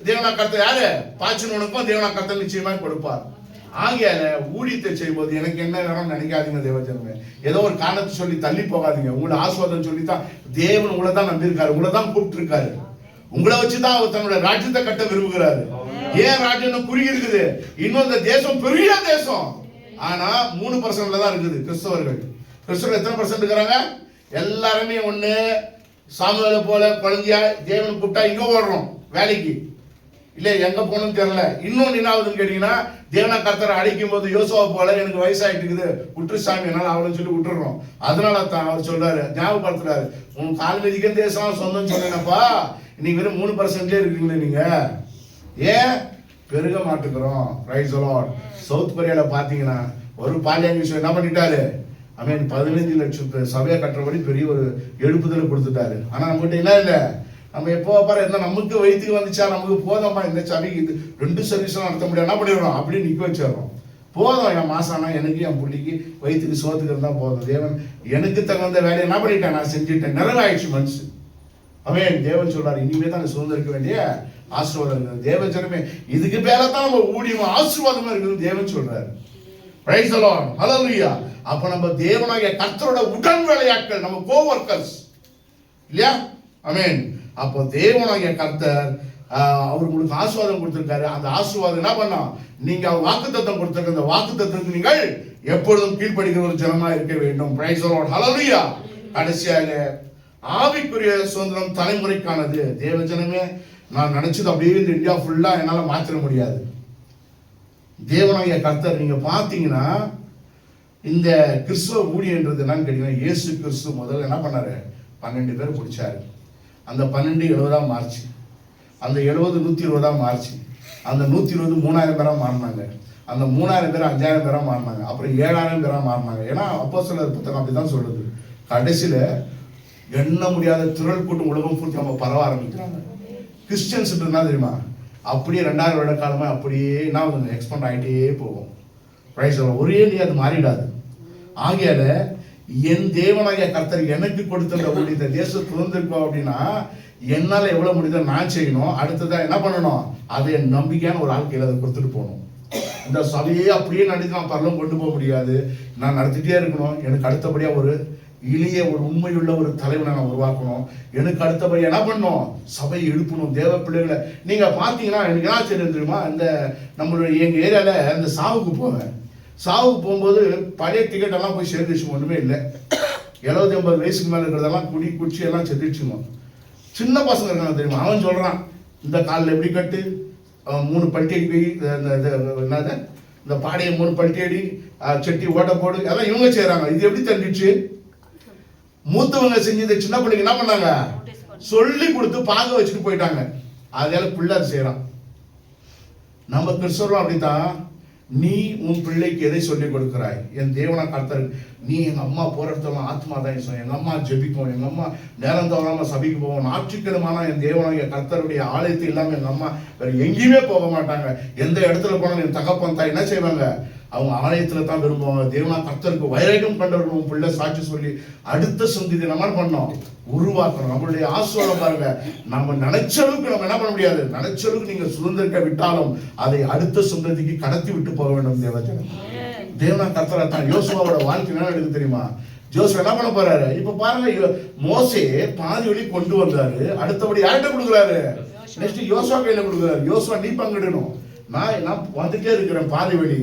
தேவனா கர்த்தர் யாரு, பாய்ச்சினவனுக்கும் தேவனா கர்த்தர் நிச்சயமா கொடுப்பார். ஆகையால ஊழியத்தை செய்யும்போது எனக்கு என்ன வேணும் நினைக்காதீங்க தேவஜனமே. ஏதோ ஒரு காரணத்தை சொல்லி தள்ளி போகாதீங்க. உங்களை ஆஸ்வாதம் சொல்லித்தான் தேவன் உங்களை தான் நம்பியிருக்காரு, உங்களை தான் கூப்பிட்டு இருக்காரு. உங்களை வச்சுதான் அவர் தன்னுடைய ராஜ்யத்தை கட்ட விரும்புகிறாரு. ஏன் ராஜ்யம் குறுகி இருக்குது, இன்னும் இந்த தேசம் பெரிய தேசம். ஆனா 3% தான் இருக்குது கிறிஸ்தவர்கள். கிறிஸ்தவர்கள் எத்தனை % இருக்கிறாங்க? எல்லாருமே ஒண்ணு சாமுவேலை போல குழந்தையா தேவன் கூப்பிட்டா இங்க ஓடுறோம் வேலைக்கு, இல்ல எங்க போகணும்னு தெரியல. இன்னொன்னு என்ன ஆகுதுன்னு கேட்டீங்கன்னா, தேவனா கர்த்தரை அடிக்கும் போது யோசுவா போல எனக்கு வயசாயிட்டு இருக்குது விட்டுரு சாமி என்னால அவளும் சொல்லி விட்டுறோம். அதனால தான் அவர் சொல்றாரு, ஞாபகப்படுத்துறாரு, உன் கால் மிதிக்க தேசம் சொந்தம் சொன்னேனப்பா, இன்னைக்கு வெறும் 3% இருக்கீங்களே நீங்க, ஏன் பெருக மாட்டுக்கிறோம். Praise the Lord. சவுத் கொரியால பாத்தீங்கன்னா ஒரு பாலியங்க என்ன பண்ணிட்டாரு, ஐ மீன் 15 லட்சம் சபையை கட்டுறபடி பெரிய ஒரு எழுப்புதல் கொடுத்துட்டாரு. ஆனா நம்மகிட்ட என்ன இல்லை, நம்ம எப்போ பாரு என்ன நமக்கு வயிற்றுக்கு வந்துச்சா, நமக்கு போதும்ப்பா இந்த சபைக்கு இது 2 சர்வீஸும் நடத்த முடியாது, என்ன பண்ணிடுறோம் அப்படின்னு நிற்க வச்சிடறோம். போதும் என் மாசானா எனக்கு என் பிள்ளைக்கு வயிற்றுக்கு சோத்துக்கு இருந்தால் போதும், தேவன் எனக்கு தகுந்த வேலையை என்ன பண்ணிட்டேன், நான் செஞ்சுட்டேன், நிறைவாயிடுச்சு மனசு. அவன் தேவன் சொல்றாரு, இனிமே தான் சுதந்திரிக்க வேண்டிய ஆசீர்வாதம். தேவ ஜனமே இதுக்கு மேலதான் நம்ம ஊழியமா ஆசீர்வாதமா இருக்குது தேவன் சொல்றாரு. பிரைஸ் தி லார்ட், ஹல்லேலூயா. அப்ப நம்ம தேவனாகிய கர்த்தரோட உடன் வேலையாட்கள், நம்ம கோவர்க்கர்ஸ் இல்லையா? ஆமென். அப்போ தேவனாகிய கர்த்தர் அவர் உங்களுக்கு ஆசீர்வாதம் கொடுத்திருக்காரு. அந்த ஆசீர்வாதம் என்ன பண்ணா, நீங்க வாக்குத்தத்தம் கொடுத்திருக்க அந்த வாக்குத்தத்தத்துக்கு நீங்கள் எப்பொழுதும் கீழ்ப்படிக்கிற ஒரு ஜனமா இருக்க வேண்டும். பிரைஸ் தி லார்ட், ஹல்லேலூயா. கடைசியாக ஆவிக்குரிய சுதந்திரம் தலைமுறைக்கானது. தேவ ஜனமே, நான் நினைச்சது அப்படியே இந்த இந்தியா ஃபுல்லா என்னால மாற்ற முடியாது. தேவனாகிய கர்த்தர் நீங்க பாத்தீங்கன்னா, இந்த கிறிஸ்துவ ஊழியன்றது என்னன்னு கேட்டீங்கன்னா, இயேசு கிறிஸ்து முதல்ல என்ன பண்ணாரு, 12 பேர் பிடிச்சாரு. அந்த 12 70 மார்ச், அந்த 70 120 மார்ச், அந்த 120 3000 பேரா மாறினாங்க, அந்த 3000 பேர் 5000 பேரா மாறினாங்க, அப்புறம் 7000 பேரா மாறினாங்க. ஏன்னா அப்போஸ்தலர் புத்தகம் அப்படிதான் சொல்லுது. கடைசியில எண்ண முடியாத திரள் கூட்டம் உலகம் பூர்த்தி நம்ம பரவ ஆரம்பிக்கிறாங்க. கிறிஸ்டியன்ஸ் என்ன தெரியுமா, அப்படியே 2000 வருட காலமா அப்படியே என்ன எக்ஸ்பெண்ட் ஆகிட்டே போகும். Price the Lord. ஒரே அது மாறிடாது. ஆகையால என் தேவனாகிய கர்த்தர் எனக்கு கொடுத்த ஊழியத்தை தேசம் சுதந்திரிப்போம் அப்படின்னா, என்னால எவ்வளவு முடியுதோ நான் செய்யணும். அடுத்ததான் என்ன பண்ணணும், அதை என் நம்பிக்கையான ஒரு ஆட்கள் அதை கொடுத்துட்டு போகணும். இந்த சபையே அப்படியே நடத்தி நான் பரலும் கொண்டு போக முடியாது, நான் நடத்திட்டே இருக்கணும். எனக்கு அடுத்தபடியா ஒரு இளைய ஒரு உண்மையுள்ள ஒரு தலைவனை நான் உருவாக்கணும். எனக்கு அடுத்தபடி என்ன பண்ணணும், சபையை எழுப்பணும், தேவ பிள்ளைகளை. நீங்க பாத்தீங்கன்னா எனக்கு என்ன செய்ய தெரியுமா, இந்த நம்மளுடைய எங்க ஏரியால இந்த சாவுக்கு போவேன். சாவுக்கு போகும்போது பழைய டிக்கெட் எல்லாம் போய் சேர்ந்துச்சு, ஒண்ணுமே இல்லை. 70-80 வயசுக்கு மேல இருக்கிறதெல்லாம் குடிச்சு எல்லாம் செத்துச்சுங்க. சின்ன பசங்க இருக்காங்க தெரியுமா, அவன் சொல்றான், இந்த காலில் எப்படி கட்டு, 3 பல்ட்டி அடி போய் என்னது இந்த பாடையை 3 பல்ட்டி அடி, செட்டி ஓட்ட போடு, எல்லாம் இவங்க செய்யறாங்க. இது எப்படி தண்டிச்சு, மூத்தவங்க செஞ்சதை சின்ன பிள்ளைங்க என்ன பண்ணாங்க, சொல்லி கொடுத்து பார்க்க வச்சுட்டு போயிட்டாங்க. அதனால பிள்ளை அது செய்யறான். நம்ம கிறிஸ்தவரும் அப்படித்தான். நீ உன் பிள்ளைக்கு எதை சொல்லிக் கொடுக்கிறாய்? என் தேவனா கர்த்தர், நீ எங்க அம்மா போற இடத்துல ஆத்மா தான் எங்க அம்மா ஜெபிக்கும், எங்க அம்மா நேரம் தவறாம சபைக்கு போவோம், ஞாயிற்றுக்கிழமான என் தேவனாகிய கர்த்தருடைய ஆலயத்தை இல்லாம எங்க அம்மா வேற எங்கேயுமே போக மாட்டாங்க. எந்த இடத்துல போனாலும் என் தகப்பன் தாய் என்ன செய்வாங்க, அவங்க ஆலயத்துல தான் விரும்புவாங்க. தேவனா கர்த்தருக்கு வைரகம் கண்டவர்கள் பிள்ளை சாட்சி சொல்லி அடுத்த சந்ததி நம்ம பண்ணோம், உருவாக்கணும். நம்மளுடைய ஆசீர்வாதம் பாருங்க, நம்ம நினைச்ச அளவுக்கு நம்ம என்ன பண்ண முடியாது. நினைச்ச அளவுக்கு நீங்க சுதந்திரிக்க விட்டாலும் அதை அடுத்த சந்ததிக்கு கடத்தி விட்டு போக வேண்டும். தேவனா கர்த்தரா தான். யோசுவாவோட வாழ்க்கை என்ன எடுக்கு தெரியுமா? ஜோசப் என்ன பண்ண போறாரு? இப்ப பாருங்க, மோசே பாதி வழி கொண்டு வந்தாரு, அடுத்தபடி யார்கிட்ட கொடுக்குறாரு? நெக்ஸ்ட் யோசுவா கையில கொடுக்குறாரு. யோசுவா நீ பங்கிடணும், நான் வந்துட்டே இருக்கிறேன் பாதி வழி,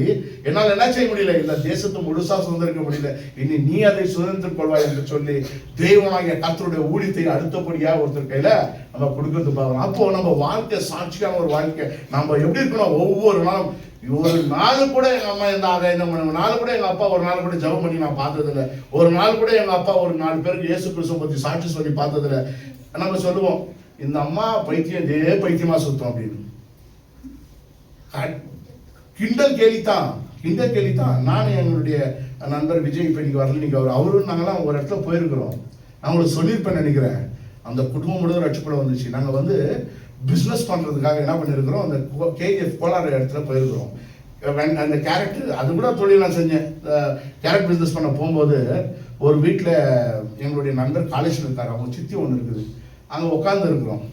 என்னால் என்ன செய்ய முடியல, இந்த தேசத்தை முழுசா சுதந்திரிக்க முடியல, இனி நீ அதை சுதந்திரம் கொள்வாய் என்று சொல்லி தெய்வமாகிய கர்த்தருடைய ஊழியத்தை அடுத்தபடியா ஒருத்தர் கையில நம்ம கொடுக்கறது பார்க்கலாம். அப்போ நம்ம வாழ்க்கை சாட்சியான ஒரு வாழ்க்கை. நம்ம எப்படி இருக்கணும்? ஒவ்வொரு நாளும், ஒரு நாள் கூட எங்க அம்மா எந்த ஆதாயம் பண்ண, நாள் கூட எங்க அப்பா ஒரு நாள் கூட ஜெபம் பண்ணி நான் பார்த்தது இல்லை, ஒரு நாள் கூட எங்க அப்பா ஒரு 4 பேருக்கு இயேசு கிறிஸ்துவை பத்தி சாட்சி சொல்லி பார்த்தது இல்லை. நம்ம சொல்லுவோம், இந்த அம்மா பைத்தியம், இதே பைத்தியமா சுத்தம் அப்படின்னு. கிண்டல் கேலித்தான், கிண்டல் கேலித்தான். நான் எங்களுடைய நண்பர் விஜய் இப்ப இன்னைக்கு வரல, நீங்க அவரும் நாங்களாம் ஒரு இடத்துல போயிருக்கிறோம். நான் உங்களுக்கு சொல்லியிருப்பேன் நினைக்கிறேன். அந்த குடும்பம் முழுவதும் ரட்சிப்பட வந்துச்சு. நாங்க வந்து பிசினஸ் பண்றதுக்காக என்ன பண்ணிருக்கிறோம், அந்த KGF கோலார் இடத்துல போயிருக்கிறோம். அந்த கேரட், அது கூட தொழில் நான் செஞ்சேன். கேரட் பிசினஸ் பண்ண போகும்போது ஒரு வீட்டில் எங்களுடைய நண்பர் காலேஜில் இருக்காரு, அவங்க சித்தி ஒன்று இருக்குது, அங்கே உட்காந்து இருக்கிறோம்.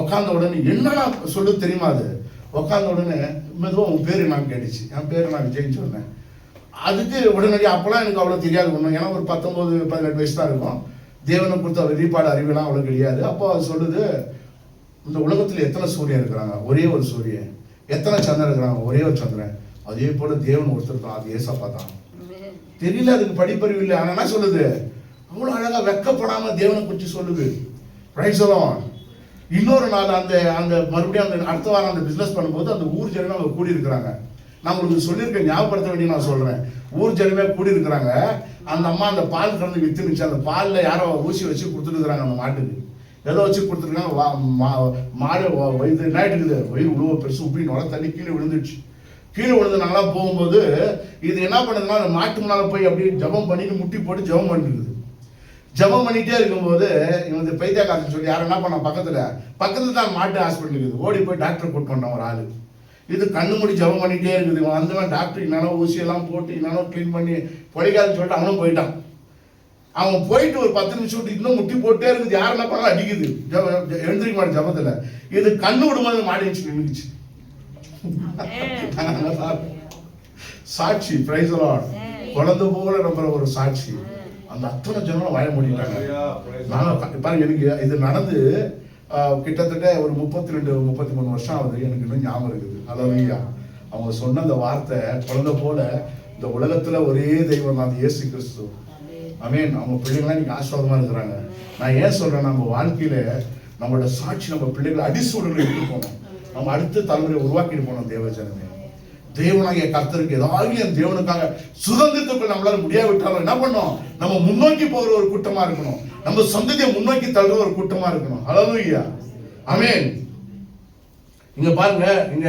உட்காந்த உடனே என்னன்னா சொல்லு தெரியுமா, அது உட்காந்த உடனே மெதுவாக உன் பேர் என்னன்னு கேட்டுச்சு. என் பேர் நான் விஜய்ன்னு சொன்னேன். அதுக்கு உடனடியாக அப்போலாம் எனக்கு அவ்வளோ தெரியாது ஒன்றும், ஏன்னா ஒரு 19-18 வயசு தான் இருக்கும். தேவனை கொடுத்த வெளிப்பாடு அறிவுலாம் அவ்வளோ கிடையாது. அப்போ அது சொல்லுது, இந்த உலகத்தில் எத்தனை சூரியன் இருக்கிறாங்க? ஒரே ஒரு சூரியன். எத்தனை சந்திரன் இருக்கிறாங்க? ஒரே ஒரு சந்திரன். அதே போல தேவன் ஒருத்தர் தான், அது ஏசப்பா தான். தெரியல, அதுக்கு படிப்பறிவு இல்லை. ஆனால் என்ன சொல்லுது, அவ்வளோ அழகாக வெக்கப்படாம தேவனை குறித்து சொல்லுது. Price the Lord. இன்னொரு நாள் அந்த அந்த மறுபடியும் அந்த அடுத்த வாரம் அந்த பிசினஸ் பண்ணும்போது அந்த ஊர் ஜனமே அவங்க கூடி இருக்கிறாங்க. நான் உங்களுக்கு சொல்லியிருக்கேன், ஞாபகப்படுத்த வேண்டிய நான் சொல்றேன். ஊர் ஜனமே கூடி இருக்கிறாங்க. அந்த அம்மா அந்த பால் கறந்து வித்துனுச்சு. அந்த பாலில் யாரோ ஊசி வச்சு கொடுத்துருக்குறாங்க அந்த மாட்டுக்கு, ஏதோ வச்சு கொடுத்துருக்காங்க. மாடு வயிறு என்ன இருக்குது, வயிறு உழுவ பெருசு உப்பி நுழ தள்ளி கீழே விழுந்துச்சு. கீழே விழுந்து நாங்களாம் போகும்போது இது என்ன பண்ணுதுன்னா, அந்த மாட்டு முன்னால போய் அப்படியே ஜபம் பண்ணிட்டு முட்டி போட்டு ஜபம் பண்ணிருக்குது. ஜபம் பண்ணிட்டே இருக்கும்போது இவங்க பைத்தியக்காரன் சொல்லி யாரும் என்ன பண்ண, பக்கத்துல தான் மாட்டு ஹாஸ்பிட்டல் இருக்குது, ஓடி போய் டாக்டர் கூட்டு பண்ண ஒரு ஆளு. இது கண்ணு மூடி ஜபம் பண்ணிட்டே இருக்குது. இவன் வந்தவன் டாக்டர் என்னென்ன ஊசியெல்லாம் போட்டு என்னென்ன க்ளீன் பண்ணி பொழைக்காதுன்னு சொல்லிட்டு அவனும் போயிட்டான். அவன் போயிட்டு ஒரு 10 நிமிஷம் விட்டு இன்னும் முட்டி போட்டே இருக்குது. யாரும் என்ன பண்ணாலும் அடிக்குது, எழுந்திரிக்க மாட்டேன் ஜபத்துல. இது கண்ணு விடும்போது மாடிச்சு நின்றுச்சு. சாட்சி, பிரைஸ் தி லார்ட். குழந்தை போல நம்புற ஒரு சாட்சி. அந்த அத்தனை ஜனம் வாய மூடிட்டாங்க. நான் பாருங்க, எனக்கு இது நடந்து கிட்டத்தட்ட ஒரு 32-33 வருஷம் ஆகுது. எனக்கு இன்னும் ஞாபகம் இருக்குது. ஹல்லேலூயா. அவங்க சொன்ன அந்த வார்த்தை, குழந்தை போல இந்த உலகத்துல ஒரே தெய்வம் தான் இயேசு கிறிஸ்து. ஆமென். அவங்க பிள்ளைங்களாம் இன்னைக்கு ஆசீர்வாதமா இருக்கிறாங்க. நான் ஏன் சொல்றேன், நம்ம வாழ்க்கையில நம்மளோட சாட்சி நம்ம பிள்ளைகளை அடிசூழலை எடுத்து போனோம். நம்ம அடுத்த தலைமுறையை உருவாக்கிட்டு போனோம். தேவ ஜனமே, தேவனாகிய கர்த்தருக்கு ஏதாவது என் தேவனுக்காக சுதந்திரத்துக்குள் நம்மளால முடியாவிட்டாலும் என்ன பண்ணோம், நம்ம முன்னோக்கி போகிற ஒரு கூட்டமா இருக்கணும். நம்ம சந்ததியை முன்னோக்கி தள்ளுற ஒரு கூட்டமா இருக்கணும். ஹல்லேலூயா. ஆமென். இங்க பாருங்க, இங்க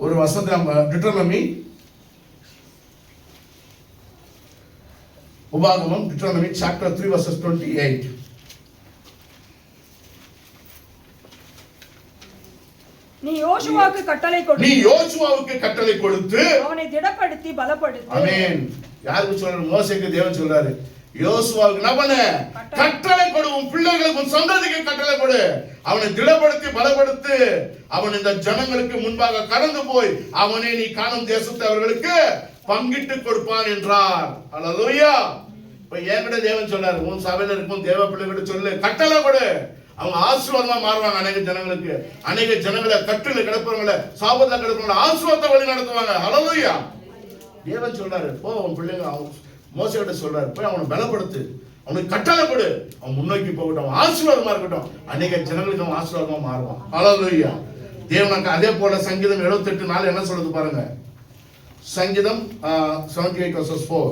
ஒரு வசனத்தை நம்ம டியூட்டரோனமி, உபாகமம், டியூட்டரோனமி சாப்டர் 3 verses 28. நீ யோசுவாவுக்கு கட்டளை கொடுத்து அவனை திடப்படுத்தி பலப்படுத்து. ஆமென். யாருக்கு சொல்றாரு? மோசேக்கு தேவன் சொல்றாரு, யோசுவாவுக்கு என்ன பண்ணு, கட்டளை கொடு, உன் பிள்ளைகளுக்கு உன் சந்ததிக்கு கட்டளை கொடு, அவனை திடப்படுத்தி பலப்படுத்து, அவன் இந்த ஜனங்களுக்கு முன்பாக கடந்து போய் அவனை நீ காணும் தேசத்தை அவர்களுக்கு பங்கிட்டு கொடுப்பான் என்றார். ஹல்லேலூயா. இப்ப என்கிட்ட தேவன் சொல்றாரு, உன் சபையில இருக்கும் தேவ பிள்ளைகிட்ட சொல்லு, கட்டளை கொடு, அவங்க ஆசீர்வாதமா மாறுவாங்க. அநேக ஜனங்களுக்கு, அநேக ஜனங்களை கட்டில கிடப்பவங்களை, சாபத்துல கிடப்பவங்களை ஆசீர்வாதத்தை வழி நடத்துவாங்க. ஹல்லேலூயா. தேவன் சொல்றாரு, போ உன் பிள்ளைங்க, மோசேகிட்ட சொல்றாரு, போய் அவனை பலப்படுத்து, அவனுக்கு கட்டளை கொடு, அவன் முன்னோக்கி போகட்டும், அவன் ஆசீர்வாதமா இருக்கட்டும், அநேக ஜனங்களுக்கு அவன் ஆசீர்வாதமா மாறுவான். ஹல்லேலூயா. தேவனுக்கு அதே போல சங்கீதம் 78:4 என்ன சொல்லுது பாருங்க. சங்கீதம் 78 verses 4.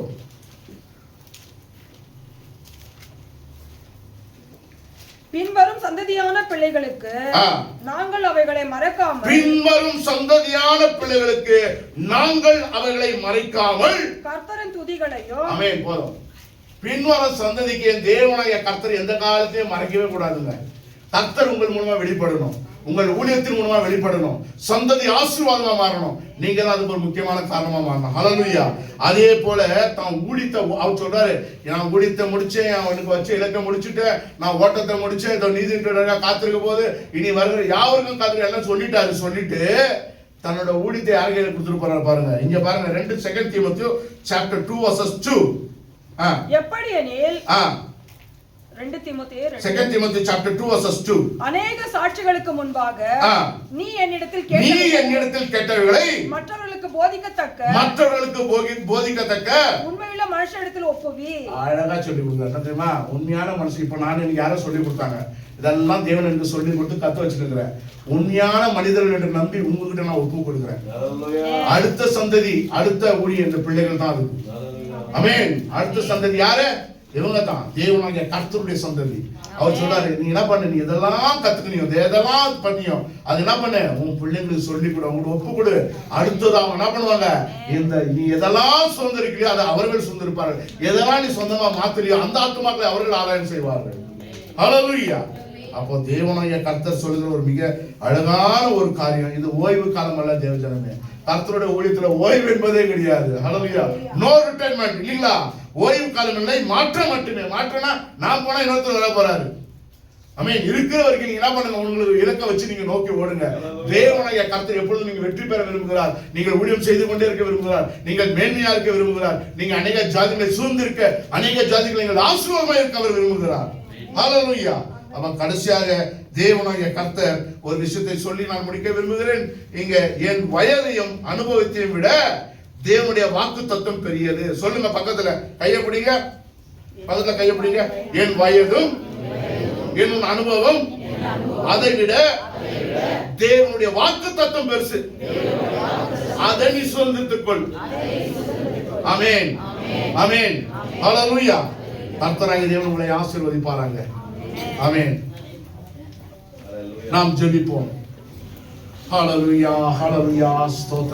பின்வரும் சந்ததியான பிள்ளைகளுக்கு ஆ. நாங்கள் அவைகளை மறக்காமல் பின்வரும் சந்ததியான பிள்ளைகளுக்கு நாங்கள் அவைகளை மறைக்காமல் கர்த்தரின் துதிகளையும் ஆமென் போதும். பின்வரும் சந்ததிக்கு என் தேவனாகிய கர்த்தர் எந்த காலத்தையும் மறைக்கவே கூடாதுங்க. கர்த்தர் உங்கள் மூலமா வெளிப்படணும், உங்கள் ஊழியத்தின் மூலமா வெளிப்படணும், சந்ததி ஆசீர்வாதமா மாறணும். நீங்க தான் அதுக்கு ஒரு முக்கியமான காரணமா மாறணும். ஹல்லேலூயா. அதே போல தான் ஊழித்த அவர் சொல்றாரு, நான் ஊழியத்தை முடிச்சேன், அவனுக்கு வச்ச இலக்கை முடிச்சுட்டேன், நான் ஓட்டத்தை முடிச்சேன், இதோ நீதி காத்திருக்க போது இனி வருகிற யாருக்கும் காத்திருக்க எல்லாம் சொல்லிட்டாரு. சொல்லிட்டு தன்னோட ஊழியத்தை யார் கையில கொடுத்துட்டு போறாரு பாருங்க. இங்க பாருங்க 2 தீமோத்தேயு chapter 2 verses 2. எப்படி எனில் 2 தீமோத்தேயு chapter 2 verses 2. அநேக சாட்சிகளுக்கு முன்பாக நீ என்னிடத்தில் கேட்டவைகளை மற்றவர்களுக்கு போதிக்கத்தக்க உண்மையுள்ள மனுஷனிடத்தில் ஒப்புவி. அழகா சொல்லி கொடுத்தாரு. என்ன தெரியுமா? உண்மையான மனுஷன். இப்ப நான் எனக்கு யாரோ சொல்லி கொடுத்தாங்க, இதெல்லாம் தேவன் எனக்கு சொல்லி கொடுத்து கத்து வச்சிருக்கிறேன். உண்மையான மனிதர்கள் என்று நம்பி உங்ககிட்ட நான் ஒப்பு கொடுக்கிறேன். அடுத்த சந்ததி, அடுத்த ஊழிய இந்த பிள்ளைகள் தான் அது. ஆமென். அடுத்த சந்ததி யாரு? இவங்க தான் தேவனாகிய கர்த்தருடைய சந்ததி. அவர் சொல்றாரு, நீ என்ன பண்ண, நீ இதெல்லாம் கத்துக்கணியோ, எதெல்லாம் பண்ணியோ அது என்ன பண்ண, உன் பிள்ளைங்களுக்கு சொல்லி கொடு, அவங்களுக்கு ஒப்பு கொடு. அடுத்தது அவங்க என்ன பண்ணுவாங்க, இந்த நீ எதெல்லாம் சுதந்திரிக்கலையோ அதை அவர்கள் சுதந்திரிப்பார்கள். எதெல்லாம் நீ சொந்தமா மாத்தலையோ அந்த ஆத்துமாக்களை அவர்கள் ஆதாயம் செய்வார்கள். ஹல்லேலூயா. அப்போ தேவனாகிய கர்த்தர் சொல்லுகிற ஒரு மிக அழகான ஒரு காரியம். இது ஓய்வு காலம் அல்ல தேவஜனமே. கர்த்தருடைய ஊழியத்துல ஓய்வு என்பதே கிடையாது. ஹல்லேலூயா. No retirement. இல்லீங்களா? ஓய்வு காலம் இல்லை, மாற்றம் மட்டுமே. மாற்றம்னா நான் போனா இன்னொருத்தர் வர போறாரு. ஆமென். இருக்கிற வரைக்கும் நீங்க என்ன பண்ணுங்க, உங்களுக்கு இலக்க வச்சு நீங்க நோக்கி ஓடுங்க. தேவனாகிய கர்த்தர் எப்பொழுதும் நீங்க வெற்றி பெற விரும்புகிறார். நீங்கள் ஊழியம் செய்து கொண்டே இருக்க விரும்புகிறார். நீங்கள் மேன்மையா இருக்க விரும்புகிறார். நீங்க அநேக ஜாதிகளை சூழ்ந்திருக்க, அநேக ஜாதிகளை நீங்கள் ஆசீர்வாதமா இருக்க அவர் விரும்புகிறார். ஹல்லேலூயா. அவன் கடைசியாக தேவனாகிய கர்த்தர் ஒரு விஷயத்தை சொல்லி நான் முடிக்க விரும்புகிறேன். இங்க என் வயதையும் அனுபவத்தையும் விட தேவனுடைய வாக்கு தத்துவம் பெரியது. சொல்லுங்க, பக்கத்துல கையை பிடிங்க, பக்கத்துல கையை பிடிங்க. என் வயதும் என் அனுபவம் அதை விட தேவனுடைய வாக்கு தத்துவம் பெருசு. அதை நீ சுதந்திரத்துக்குள். ஆமென், ஆமென், ஹல்லேலூயா. கர்த்தராகிய தேவன் உங்களை ஆசீர்வதிப்பாராங்க. ஆமென். நாம் ஜெபிப்போம். ஹல்லேலூயா, ஹல்லேலூயா. ஸ்தோத்திரம்.